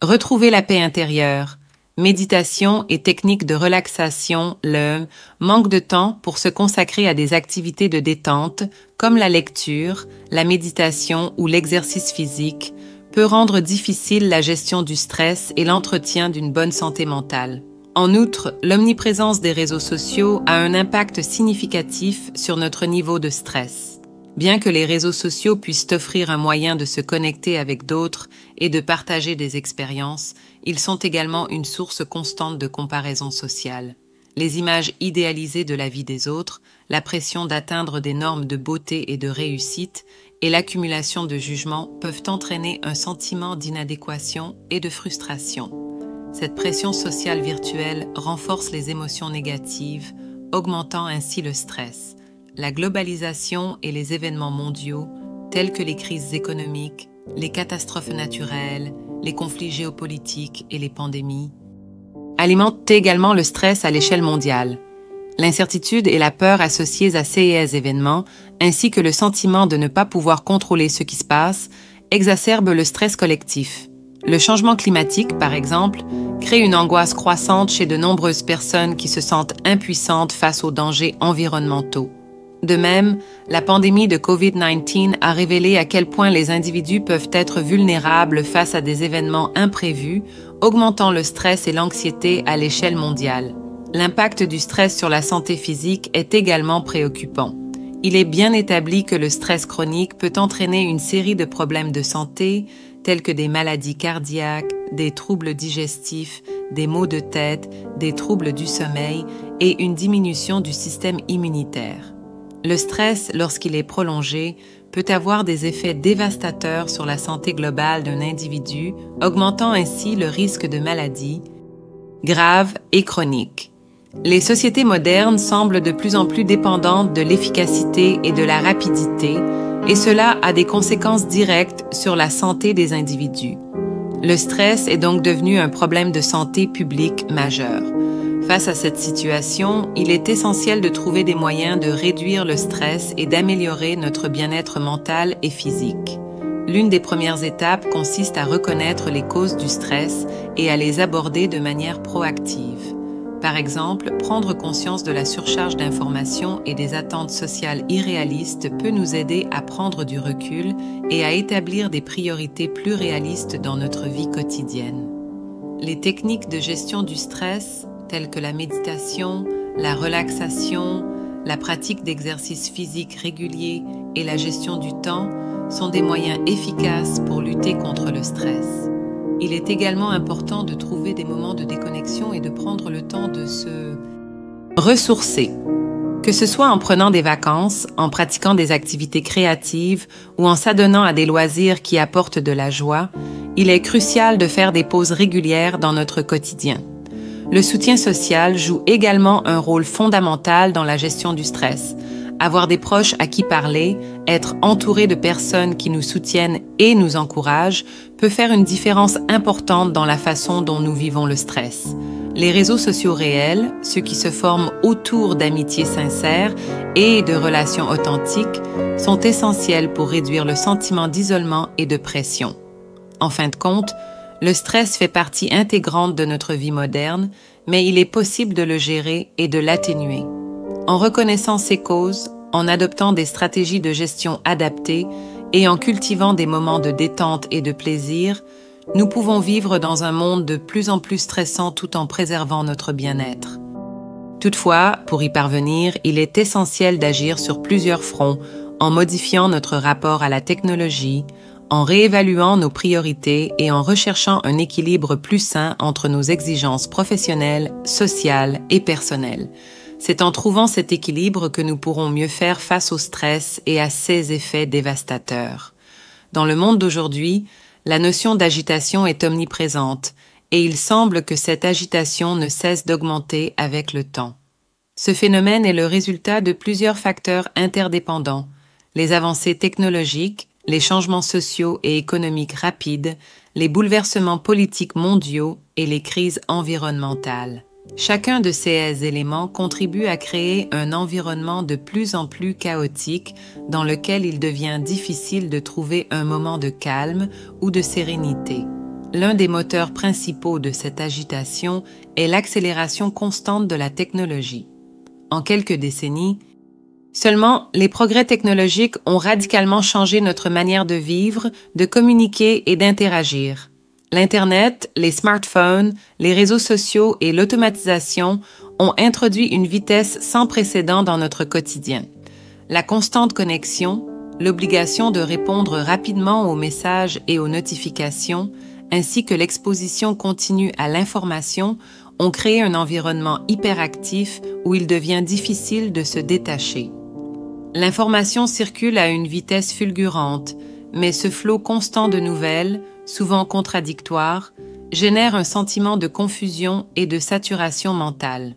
Retrouver la paix intérieure. Méditation et techniques de relaxation, le manque de temps pour se consacrer à des activités de détente comme la lecture, la méditation ou l'exercice physique peut rendre difficile la gestion du stress et l'entretien d'une bonne santé mentale. En outre, l'omniprésence des réseaux sociaux a un impact significatif sur notre niveau de stress. Bien que les réseaux sociaux puissent offrir un moyen de se connecter avec d'autres et de partager des expériences, ils sont également une source constante de comparaison sociale. Les images idéalisées de la vie des autres, la pression d'atteindre des normes de beauté et de réussite et l'accumulation de jugements peuvent entraîner un sentiment d'inadéquation et de frustration. Cette pression sociale virtuelle renforce les émotions négatives, augmentant ainsi le stress. La globalisation et les événements mondiaux, tels que les crises économiques, les catastrophes naturelles, les conflits géopolitiques et les pandémies, alimentent également le stress à l'échelle mondiale. L'incertitude et la peur associées à ces événements, ainsi que le sentiment de ne pas pouvoir contrôler ce qui se passe, exacerbent le stress collectif. Le changement climatique, par exemple, crée une angoisse croissante chez de nombreuses personnes qui se sentent impuissantes face aux dangers environnementaux. De même, la pandémie de COVID-19 a révélé à quel point les individus peuvent être vulnérables face à des événements imprévus, augmentant le stress et l'anxiété à l'échelle mondiale. L'impact du stress sur la santé physique est également préoccupant. Il est bien établi que le stress chronique peut entraîner une série de problèmes de santé, tels que des maladies cardiaques, des troubles digestifs, des maux de tête, des troubles du sommeil et une diminution du système immunitaire. Le stress, lorsqu'il est prolongé, peut avoir des effets dévastateurs sur la santé globale d'un individu, augmentant ainsi le risque de maladies graves et chroniques. Les sociétés modernes semblent de plus en plus dépendantes de l'efficacité et de la rapidité, et cela a des conséquences directes sur la santé des individus. Le stress est donc devenu un problème de santé publique majeur. Face à cette situation, il est essentiel de trouver des moyens de réduire le stress et d'améliorer notre bien-être mental et physique. L'une des premières étapes consiste à reconnaître les causes du stress et à les aborder de manière proactive. Par exemple, prendre conscience de la surcharge d'informations et des attentes sociales irréalistes peut nous aider à prendre du recul et à établir des priorités plus réalistes dans notre vie quotidienne. Les techniques de gestion du stress, telles que la méditation, la relaxation, la pratique d'exercices physiques réguliers et la gestion du temps, sont des moyens efficaces pour lutter contre le stress. Il est également important de trouver des moments de déconnexion et de prendre le temps de se ressourcer. Que ce soit en prenant des vacances, en pratiquant des activités créatives ou en s'adonnant à des loisirs qui apportent de la joie, il est crucial de faire des pauses régulières dans notre quotidien. Le soutien social joue également un rôle fondamental dans la gestion du stress. Avoir des proches à qui parler, être entouré de personnes qui nous soutiennent et nous encouragent peut faire une différence importante dans la façon dont nous vivons le stress. Les réseaux sociaux réels, ceux qui se forment autour d'amitiés sincères et de relations authentiques, sont essentiels pour réduire le sentiment d'isolement et de pression. En fin de compte, le stress fait partie intégrante de notre vie moderne, mais il est possible de le gérer et de l'atténuer. En reconnaissant ses causes, en adoptant des stratégies de gestion adaptées et en cultivant des moments de détente et de plaisir, nous pouvons vivre dans un monde de plus en plus stressant tout en préservant notre bien-être. Toutefois, pour y parvenir, il est essentiel d'agir sur plusieurs fronts en modifiant notre rapport à la technologie, en réévaluant nos priorités et en recherchant un équilibre plus sain entre nos exigences professionnelles, sociales et personnelles. C'est en trouvant cet équilibre que nous pourrons mieux faire face au stress et à ses effets dévastateurs. Dans le monde d'aujourd'hui, la notion d'agitation est omniprésente et il semble que cette agitation ne cesse d'augmenter avec le temps. Ce phénomène est le résultat de plusieurs facteurs interdépendants: les avancées technologiques, les changements sociaux et économiques rapides, les bouleversements politiques mondiaux et les crises environnementales. Chacun de ces éléments contribue à créer un environnement de plus en plus chaotique dans lequel il devient difficile de trouver un moment de calme ou de sérénité. L'un des moteurs principaux de cette agitation est l'accélération constante de la technologie. En quelques décennies, seulement les progrès technologiques ont radicalement changé notre manière de vivre, de communiquer et d'interagir. L'Internet, les smartphones, les réseaux sociaux et l'automatisation ont introduit une vitesse sans précédent dans notre quotidien. La constante connexion, l'obligation de répondre rapidement aux messages et aux notifications, ainsi que l'exposition continue à l'information, ont créé un environnement hyperactif où il devient difficile de se détacher. L'information circule à une vitesse fulgurante, mais ce flot constant de nouvelles, souvent contradictoires, génère un sentiment de confusion et de saturation mentale.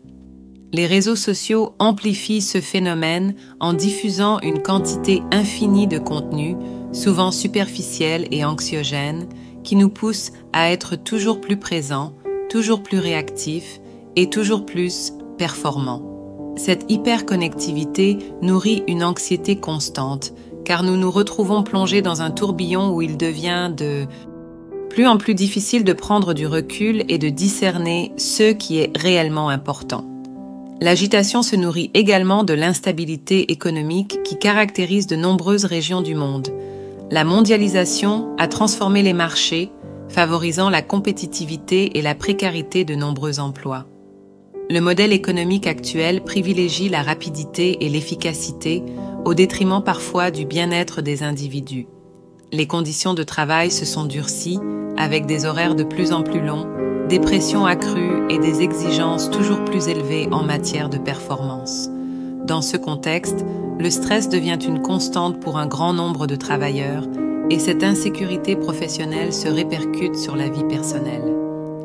Les réseaux sociaux amplifient ce phénomène en diffusant une quantité infinie de contenu, souvent superficiel et anxiogène, qui nous pousse à être toujours plus présents, toujours plus réactifs et toujours plus performants. Cette hyperconnectivité nourrit une anxiété constante, car nous nous retrouvons plongés dans un tourbillon où il devient de plus en plus difficile de prendre du recul et de discerner ce qui est réellement important. L'agitation se nourrit également de l'instabilité économique qui caractérise de nombreuses régions du monde. La mondialisation a transformé les marchés, favorisant la compétitivité et la précarité de nombreux emplois. Le modèle économique actuel privilégie la rapidité et l'efficacité au détriment parfois du bien-être des individus. Les conditions de travail se sont durcies avec des horaires de plus en plus longs, des pressions accrues et des exigences toujours plus élevées en matière de performance. Dans ce contexte, le stress devient une constante pour un grand nombre de travailleurs et cette insécurité professionnelle se répercute sur la vie personnelle.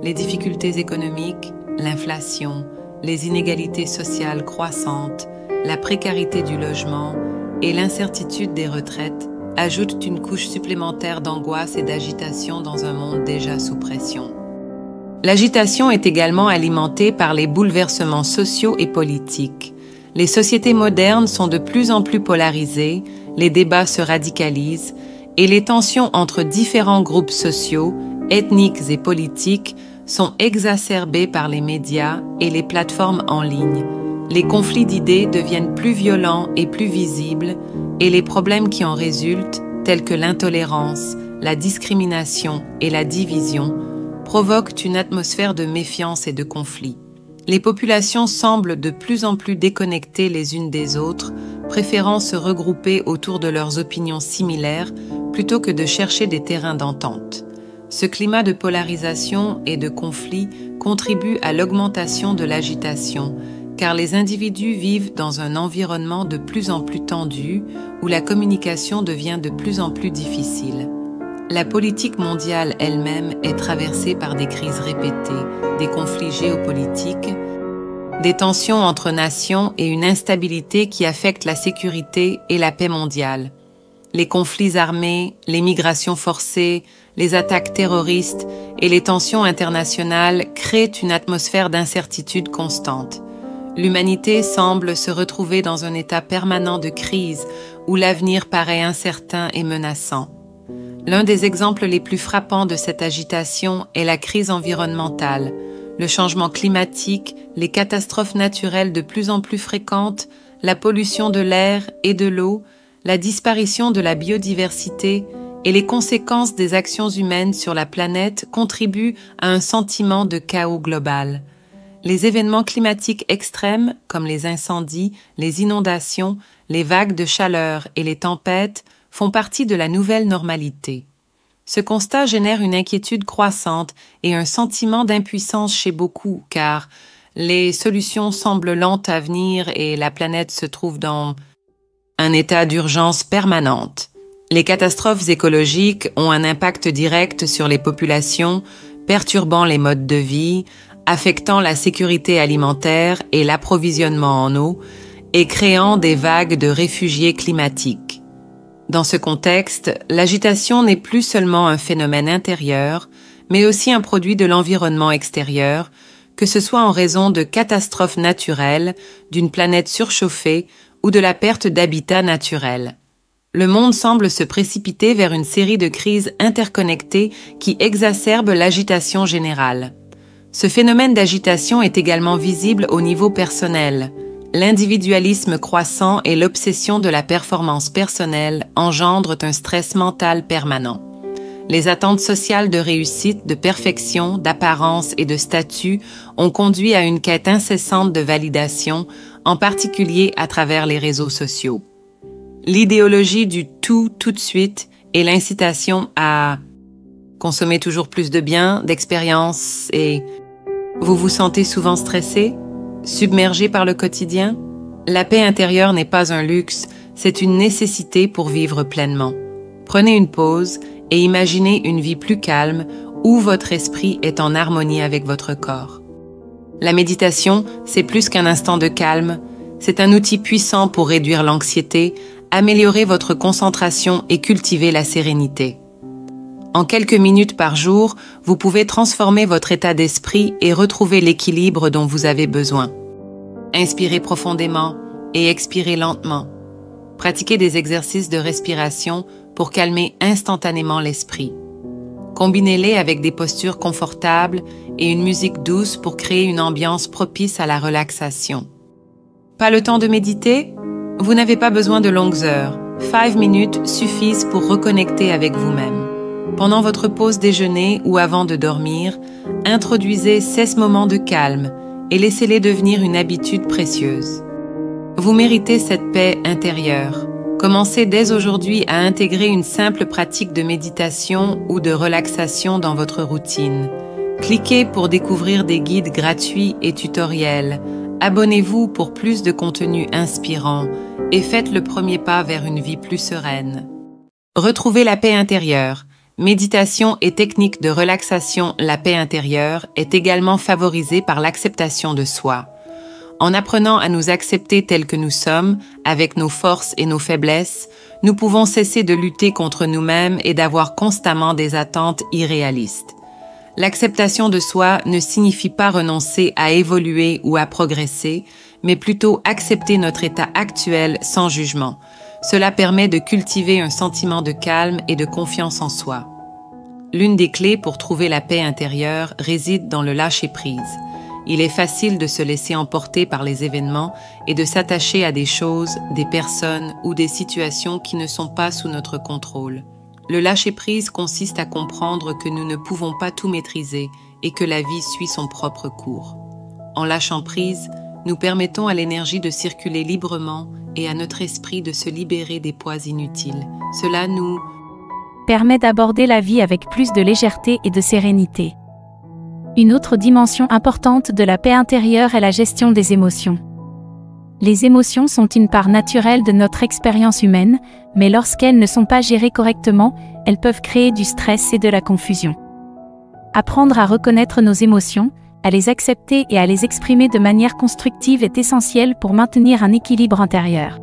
Les difficultés économiques, l'inflation, les inégalités sociales croissantes, la précarité du logement et l'incertitude des retraites ajoutent une couche supplémentaire d'angoisse et d'agitation dans un monde déjà sous pression. L'agitation est également alimentée par les bouleversements sociaux et politiques. Les sociétés modernes sont de plus en plus polarisées, les débats se radicalisent et les tensions entre différents groupes sociaux, ethniques et politiques sont exacerbées par les médias et les plateformes en ligne. Les conflits d'idées deviennent plus violents et plus visibles et les problèmes qui en résultent, tels que l'intolérance, la discrimination et la division, provoquent une atmosphère de méfiance et de conflit. Les populations semblent de plus en plus déconnectées les unes des autres, préférant se regrouper autour de leurs opinions similaires plutôt que de chercher des terrains d'entente. Ce climat de polarisation et de conflit contribue à l'augmentation de l'agitation, car les individus vivent dans un environnement de plus en plus tendu où la communication devient de plus en plus difficile. La politique mondiale elle-même est traversée par des crises répétées, des conflits géopolitiques, des tensions entre nations et une instabilité qui affecte la sécurité et la paix mondiale. Les conflits armés, les migrations forcées, les attaques terroristes et les tensions internationales créent une atmosphère d'incertitude constante. L'humanité semble se retrouver dans un état permanent de crise où l'avenir paraît incertain et menaçant. L'un des exemples les plus frappants de cette agitation est la crise environnementale, le changement climatique, les catastrophes naturelles de plus en plus fréquentes, la pollution de l'air et de l'eau, la disparition de la biodiversité et les conséquences des actions humaines sur la planète contribuent à un sentiment de chaos global. Les événements climatiques extrêmes, comme les incendies, les inondations, les vagues de chaleur et les tempêtes, font partie de la nouvelle normalité. Ce constat génère une inquiétude croissante et un sentiment d'impuissance chez beaucoup, car les solutions semblent lentes à venir et la planète se trouve dans un état d'urgence permanente. Les catastrophes écologiques ont un impact direct sur les populations, perturbant les modes de vie, affectant la sécurité alimentaire et l'approvisionnement en eau, et créant des vagues de réfugiés climatiques. Dans ce contexte, l'agitation n'est plus seulement un phénomène intérieur, mais aussi un produit de l'environnement extérieur, que ce soit en raison de catastrophes naturelles, d'une planète surchauffée ou de la perte d'habitat naturel. Le monde semble se précipiter vers une série de crises interconnectées qui exacerbent l'agitation générale. Ce phénomène d'agitation est également visible au niveau personnel. L'individualisme croissant et l'obsession de la performance personnelle engendrent un stress mental permanent. Les attentes sociales de réussite, de perfection, d'apparence et de statut ont conduit à une quête incessante de validation, en particulier à travers les réseaux sociaux. L'idéologie du tout de suite et l'incitation à consommer toujours plus de biens, d'expériences et vous vous sentez souvent stressé, submergé par le quotidien? La paix intérieure n'est pas un luxe, c'est une nécessité pour vivre pleinement. Prenez une pause et imaginez une vie plus calme où votre esprit est en harmonie avec votre corps. La méditation, c'est plus qu'un instant de calme, c'est un outil puissant pour réduire l'anxiété, améliorer votre concentration et cultiver la sérénité. En quelques minutes par jour, vous pouvez transformer votre état d'esprit et retrouver l'équilibre dont vous avez besoin. Inspirez profondément et expirez lentement. Pratiquez des exercices de respiration pour calmer instantanément l'esprit. Combinez-les avec des postures confortables et une musique douce pour créer une ambiance propice à la relaxation. Pas le temps de méditer? Vous n'avez pas besoin de longues heures. 5 minutes suffisent pour reconnecter avec vous-même. Pendant votre pause déjeuner ou avant de dormir, introduisez 16 moments de calme et laissez-les devenir une habitude précieuse. Vous méritez cette paix intérieure. Commencez dès aujourd'hui à intégrer une simple pratique de méditation ou de relaxation dans votre routine. Cliquez pour découvrir des guides gratuits et tutoriels. Abonnez-vous pour plus de contenu inspirant et faites le premier pas vers une vie plus sereine. Retrouvez la paix intérieure. Méditation et technique de relaxation, la paix intérieure est également favorisée par l'acceptation de soi. En apprenant à nous accepter tels que nous sommes, avec nos forces et nos faiblesses, nous pouvons cesser de lutter contre nous-mêmes et d'avoir constamment des attentes irréalistes. L'acceptation de soi ne signifie pas renoncer à évoluer ou à progresser, mais plutôt accepter notre état actuel sans jugement. Cela permet de cultiver un sentiment de calme et de confiance en soi. L'une des clés pour trouver la paix intérieure réside dans le lâcher-prise. Il est facile de se laisser emporter par les événements et de s'attacher à des choses, des personnes ou des situations qui ne sont pas sous notre contrôle. Le lâcher-prise consiste à comprendre que nous ne pouvons pas tout maîtriser et que la vie suit son propre cours. En lâchant prise, nous permettons à l'énergie de circuler librement et à notre esprit de se libérer des poids inutiles. Cela nous permet d'aborder la vie avec plus de légèreté et de sérénité. Une autre dimension importante de la paix intérieure est la gestion des émotions. Les émotions sont une part naturelle de notre expérience humaine, mais lorsqu'elles ne sont pas gérées correctement, elles peuvent créer du stress et de la confusion. Apprendre à reconnaître nos émotions, à les accepter et à les exprimer de manière constructive est essentiel pour maintenir un équilibre intérieur.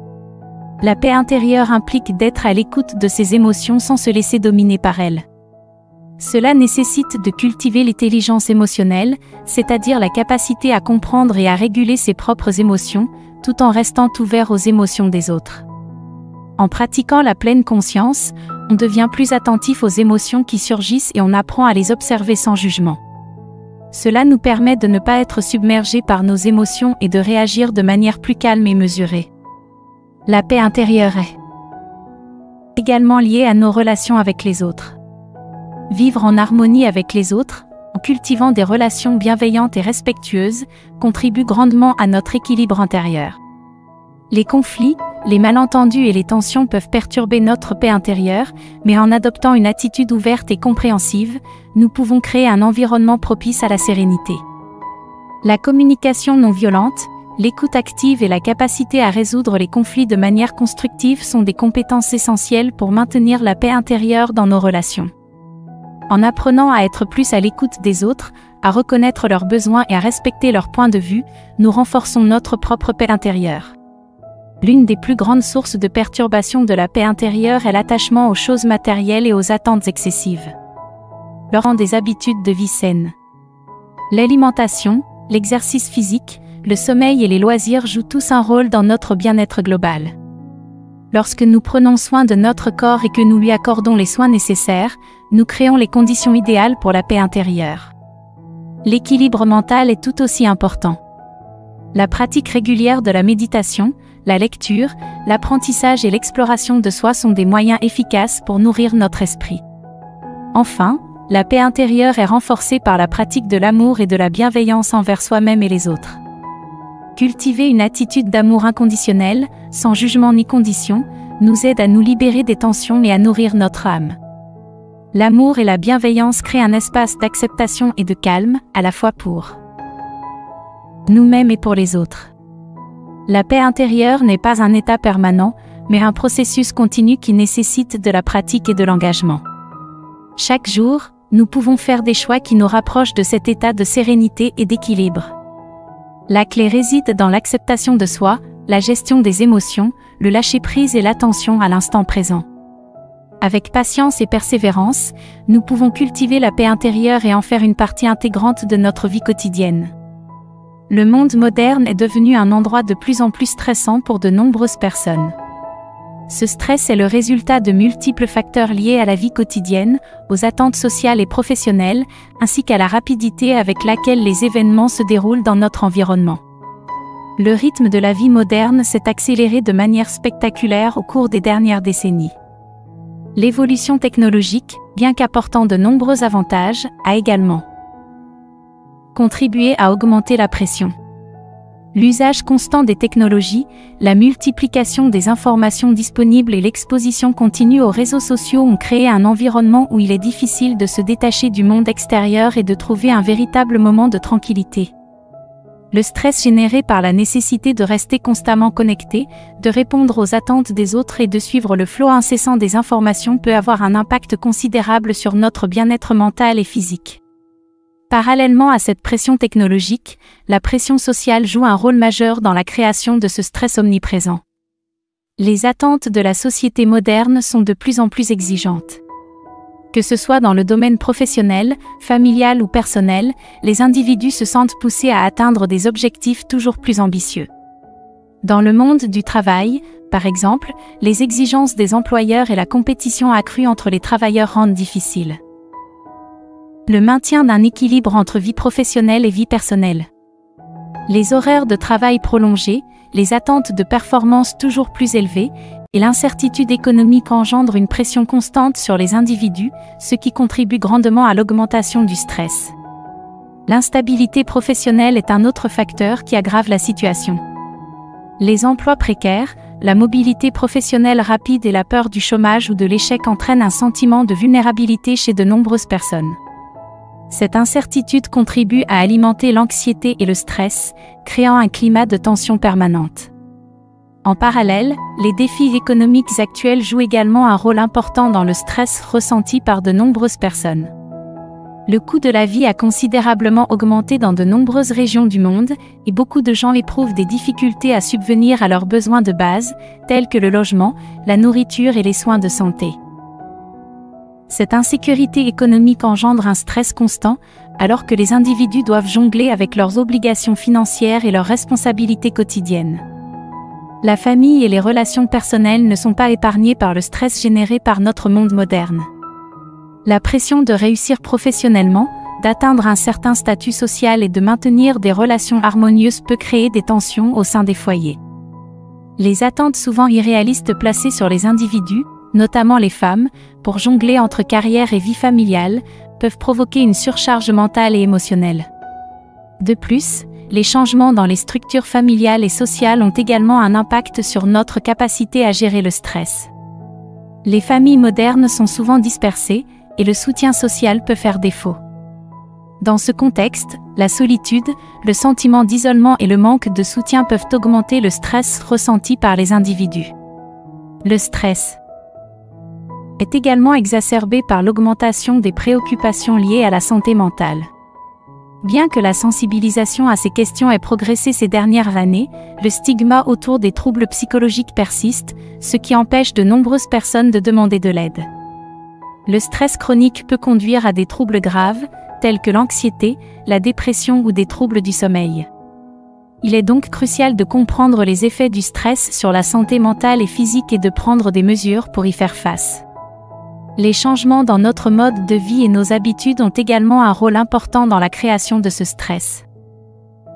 La paix intérieure implique d'être à l'écoute de ses émotions sans se laisser dominer par elles. Cela nécessite de cultiver l'intelligence émotionnelle, c'est-à-dire la capacité à comprendre et à réguler ses propres émotions, tout en restant ouvert aux émotions des autres. En pratiquant la pleine conscience, on devient plus attentif aux émotions qui surgissent et on apprend à les observer sans jugement. Cela nous permet de ne pas être submergés par nos émotions et de réagir de manière plus calme et mesurée. La paix intérieure est également liée à nos relations avec les autres. Vivre en harmonie avec les autres, en cultivant des relations bienveillantes et respectueuses, contribue grandement à notre équilibre intérieur. Les conflits, les malentendus et les tensions peuvent perturber notre paix intérieure, mais en adoptant une attitude ouverte et compréhensive, nous pouvons créer un environnement propice à la sérénité. La communication non violente, l'écoute active et la capacité à résoudre les conflits de manière constructive sont des compétences essentielles pour maintenir la paix intérieure dans nos relations. En apprenant à être plus à l'écoute des autres, à reconnaître leurs besoins et à respecter leur point de vue, nous renforçons notre propre paix intérieure. L'une des plus grandes sources de perturbation de la paix intérieure est l'attachement aux choses matérielles et aux attentes excessives. Leur rend des habitudes de vie saines. L'alimentation, l'exercice physique, le sommeil et les loisirs jouent tous un rôle dans notre bien-être global. Lorsque nous prenons soin de notre corps et que nous lui accordons les soins nécessaires, nous créons les conditions idéales pour la paix intérieure. L'équilibre mental est tout aussi important. La pratique régulière de la méditation, la lecture, l'apprentissage et l'exploration de soi sont des moyens efficaces pour nourrir notre esprit. Enfin, la paix intérieure est renforcée par la pratique de l'amour et de la bienveillance envers soi-même et les autres. Cultiver une attitude d'amour inconditionnel, sans jugement ni condition, nous aide à nous libérer des tensions et à nourrir notre âme. L'amour et la bienveillance créent un espace d'acceptation et de calme, à la fois pour nous-mêmes et pour les autres. La paix intérieure n'est pas un état permanent, mais un processus continu qui nécessite de la pratique et de l'engagement. Chaque jour, nous pouvons faire des choix qui nous rapprochent de cet état de sérénité et d'équilibre. La clé réside dans l'acceptation de soi, la gestion des émotions, le lâcher-prise et l'attention à l'instant présent. Avec patience et persévérance, nous pouvons cultiver la paix intérieure et en faire une partie intégrante de notre vie quotidienne. Le monde moderne est devenu un endroit de plus en plus stressant pour de nombreuses personnes. Ce stress est le résultat de multiples facteurs liés à la vie quotidienne, aux attentes sociales et professionnelles, ainsi qu'à la rapidité avec laquelle les événements se déroulent dans notre environnement. Le rythme de la vie moderne s'est accéléré de manière spectaculaire au cours des dernières décennies. L'évolution technologique, bien qu'apportant de nombreux avantages, a également contribué à augmenter la pression. L'usage constant des technologies, la multiplication des informations disponibles et l'exposition continue aux réseaux sociaux ont créé un environnement où il est difficile de se détacher du monde extérieur et de trouver un véritable moment de tranquillité. Le stress généré par la nécessité de rester constamment connecté, de répondre aux attentes des autres et de suivre le flot incessant des informations peut avoir un impact considérable sur notre bien-être mental et physique. Parallèlement à cette pression technologique, la pression sociale joue un rôle majeur dans la création de ce stress omniprésent. Les attentes de la société moderne sont de plus en plus exigeantes. Que ce soit dans le domaine professionnel, familial ou personnel, les individus se sentent poussés à atteindre des objectifs toujours plus ambitieux. Dans le monde du travail, par exemple, les exigences des employeurs et la compétition accrue entre les travailleurs rendent difficile le maintien d'un équilibre entre vie professionnelle et vie personnelle. Les horaires de travail prolongés, les attentes de performance toujours plus élevées, et l'incertitude économique engendrent une pression constante sur les individus, ce qui contribue grandement à l'augmentation du stress. L'instabilité professionnelle est un autre facteur qui aggrave la situation. Les emplois précaires, la mobilité professionnelle rapide et la peur du chômage ou de l'échec entraînent un sentiment de vulnérabilité chez de nombreuses personnes. Cette incertitude contribue à alimenter l'anxiété et le stress, créant un climat de tension permanente. En parallèle, les défis économiques actuels jouent également un rôle important dans le stress ressenti par de nombreuses personnes. Le coût de la vie a considérablement augmenté dans de nombreuses régions du monde, et beaucoup de gens éprouvent des difficultés à subvenir à leurs besoins de base, tels que le logement, la nourriture et les soins de santé. Cette insécurité économique engendre un stress constant, alors que les individus doivent jongler avec leurs obligations financières et leurs responsabilités quotidiennes. La famille et les relations personnelles ne sont pas épargnées par le stress généré par notre monde moderne. La pression de réussir professionnellement, d'atteindre un certain statut social et de maintenir des relations harmonieuses peut créer des tensions au sein des foyers. Les attentes souvent irréalistes placées sur les individus, notamment les femmes, pour jongler entre carrière et vie familiale, peuvent provoquer une surcharge mentale et émotionnelle. De plus, les changements dans les structures familiales et sociales ont également un impact sur notre capacité à gérer le stress. Les familles modernes sont souvent dispersées, et le soutien social peut faire défaut. Dans ce contexte, la solitude, le sentiment d'isolement et le manque de soutien peuvent augmenter le stress ressenti par les individus. Le stress est également exacerbé par l'augmentation des préoccupations liées à la santé mentale. Bien que la sensibilisation à ces questions ait progressé ces dernières années, le stigma autour des troubles psychologiques persiste, ce qui empêche de nombreuses personnes de demander de l'aide. Le stress chronique peut conduire à des troubles graves, tels que l'anxiété, la dépression ou des troubles du sommeil. Il est donc crucial de comprendre les effets du stress sur la santé mentale et physique et de prendre des mesures pour y faire face. Les changements dans notre mode de vie et nos habitudes ont également un rôle important dans la création de ce stress.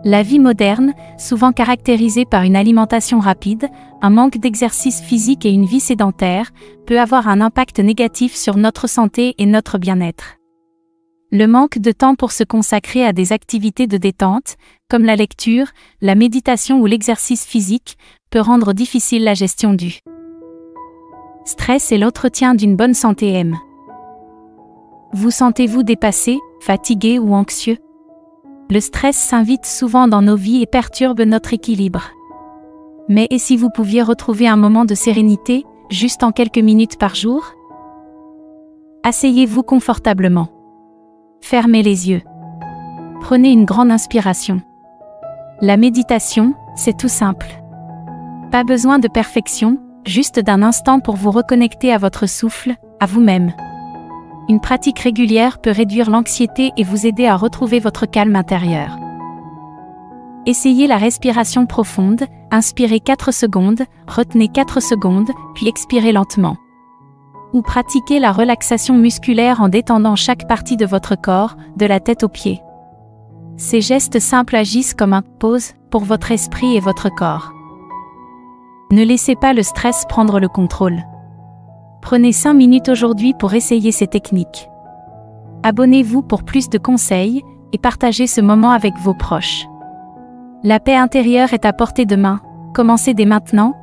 La vie moderne, souvent caractérisée par une alimentation rapide, un manque d'exercice physique et une vie sédentaire, peut avoir un impact négatif sur notre santé et notre bien-être. Le manque de temps pour se consacrer à des activités de détente, comme la lecture, la méditation ou l'exercice physique, peut rendre difficile la gestion du stress et l'entretien d'une bonne santé M. Vous sentez-vous dépassé, fatigué ou anxieux? Le stress s'invite souvent dans nos vies et perturbe notre équilibre. Mais et si vous pouviez retrouver un moment de sérénité, juste en quelques minutes par jour? Asseyez-vous confortablement. Fermez les yeux. Prenez une grande inspiration. La méditation, c'est tout simple. Pas besoin de perfection, juste d'un instant pour vous reconnecter à votre souffle, à vous-même. Une pratique régulière peut réduire l'anxiété et vous aider à retrouver votre calme intérieur. Essayez la respiration profonde, inspirez 4 secondes, retenez 4 secondes, puis expirez lentement. Ou pratiquez la relaxation musculaire en détendant chaque partie de votre corps, de la tête aux pieds. Ces gestes simples agissent comme un « pause » pour votre esprit et votre corps. Ne laissez pas le stress prendre le contrôle. Prenez 5 minutes aujourd'hui pour essayer ces techniques. Abonnez-vous pour plus de conseils et partagez ce moment avec vos proches. La paix intérieure est à portée de main. Commencez dès maintenant.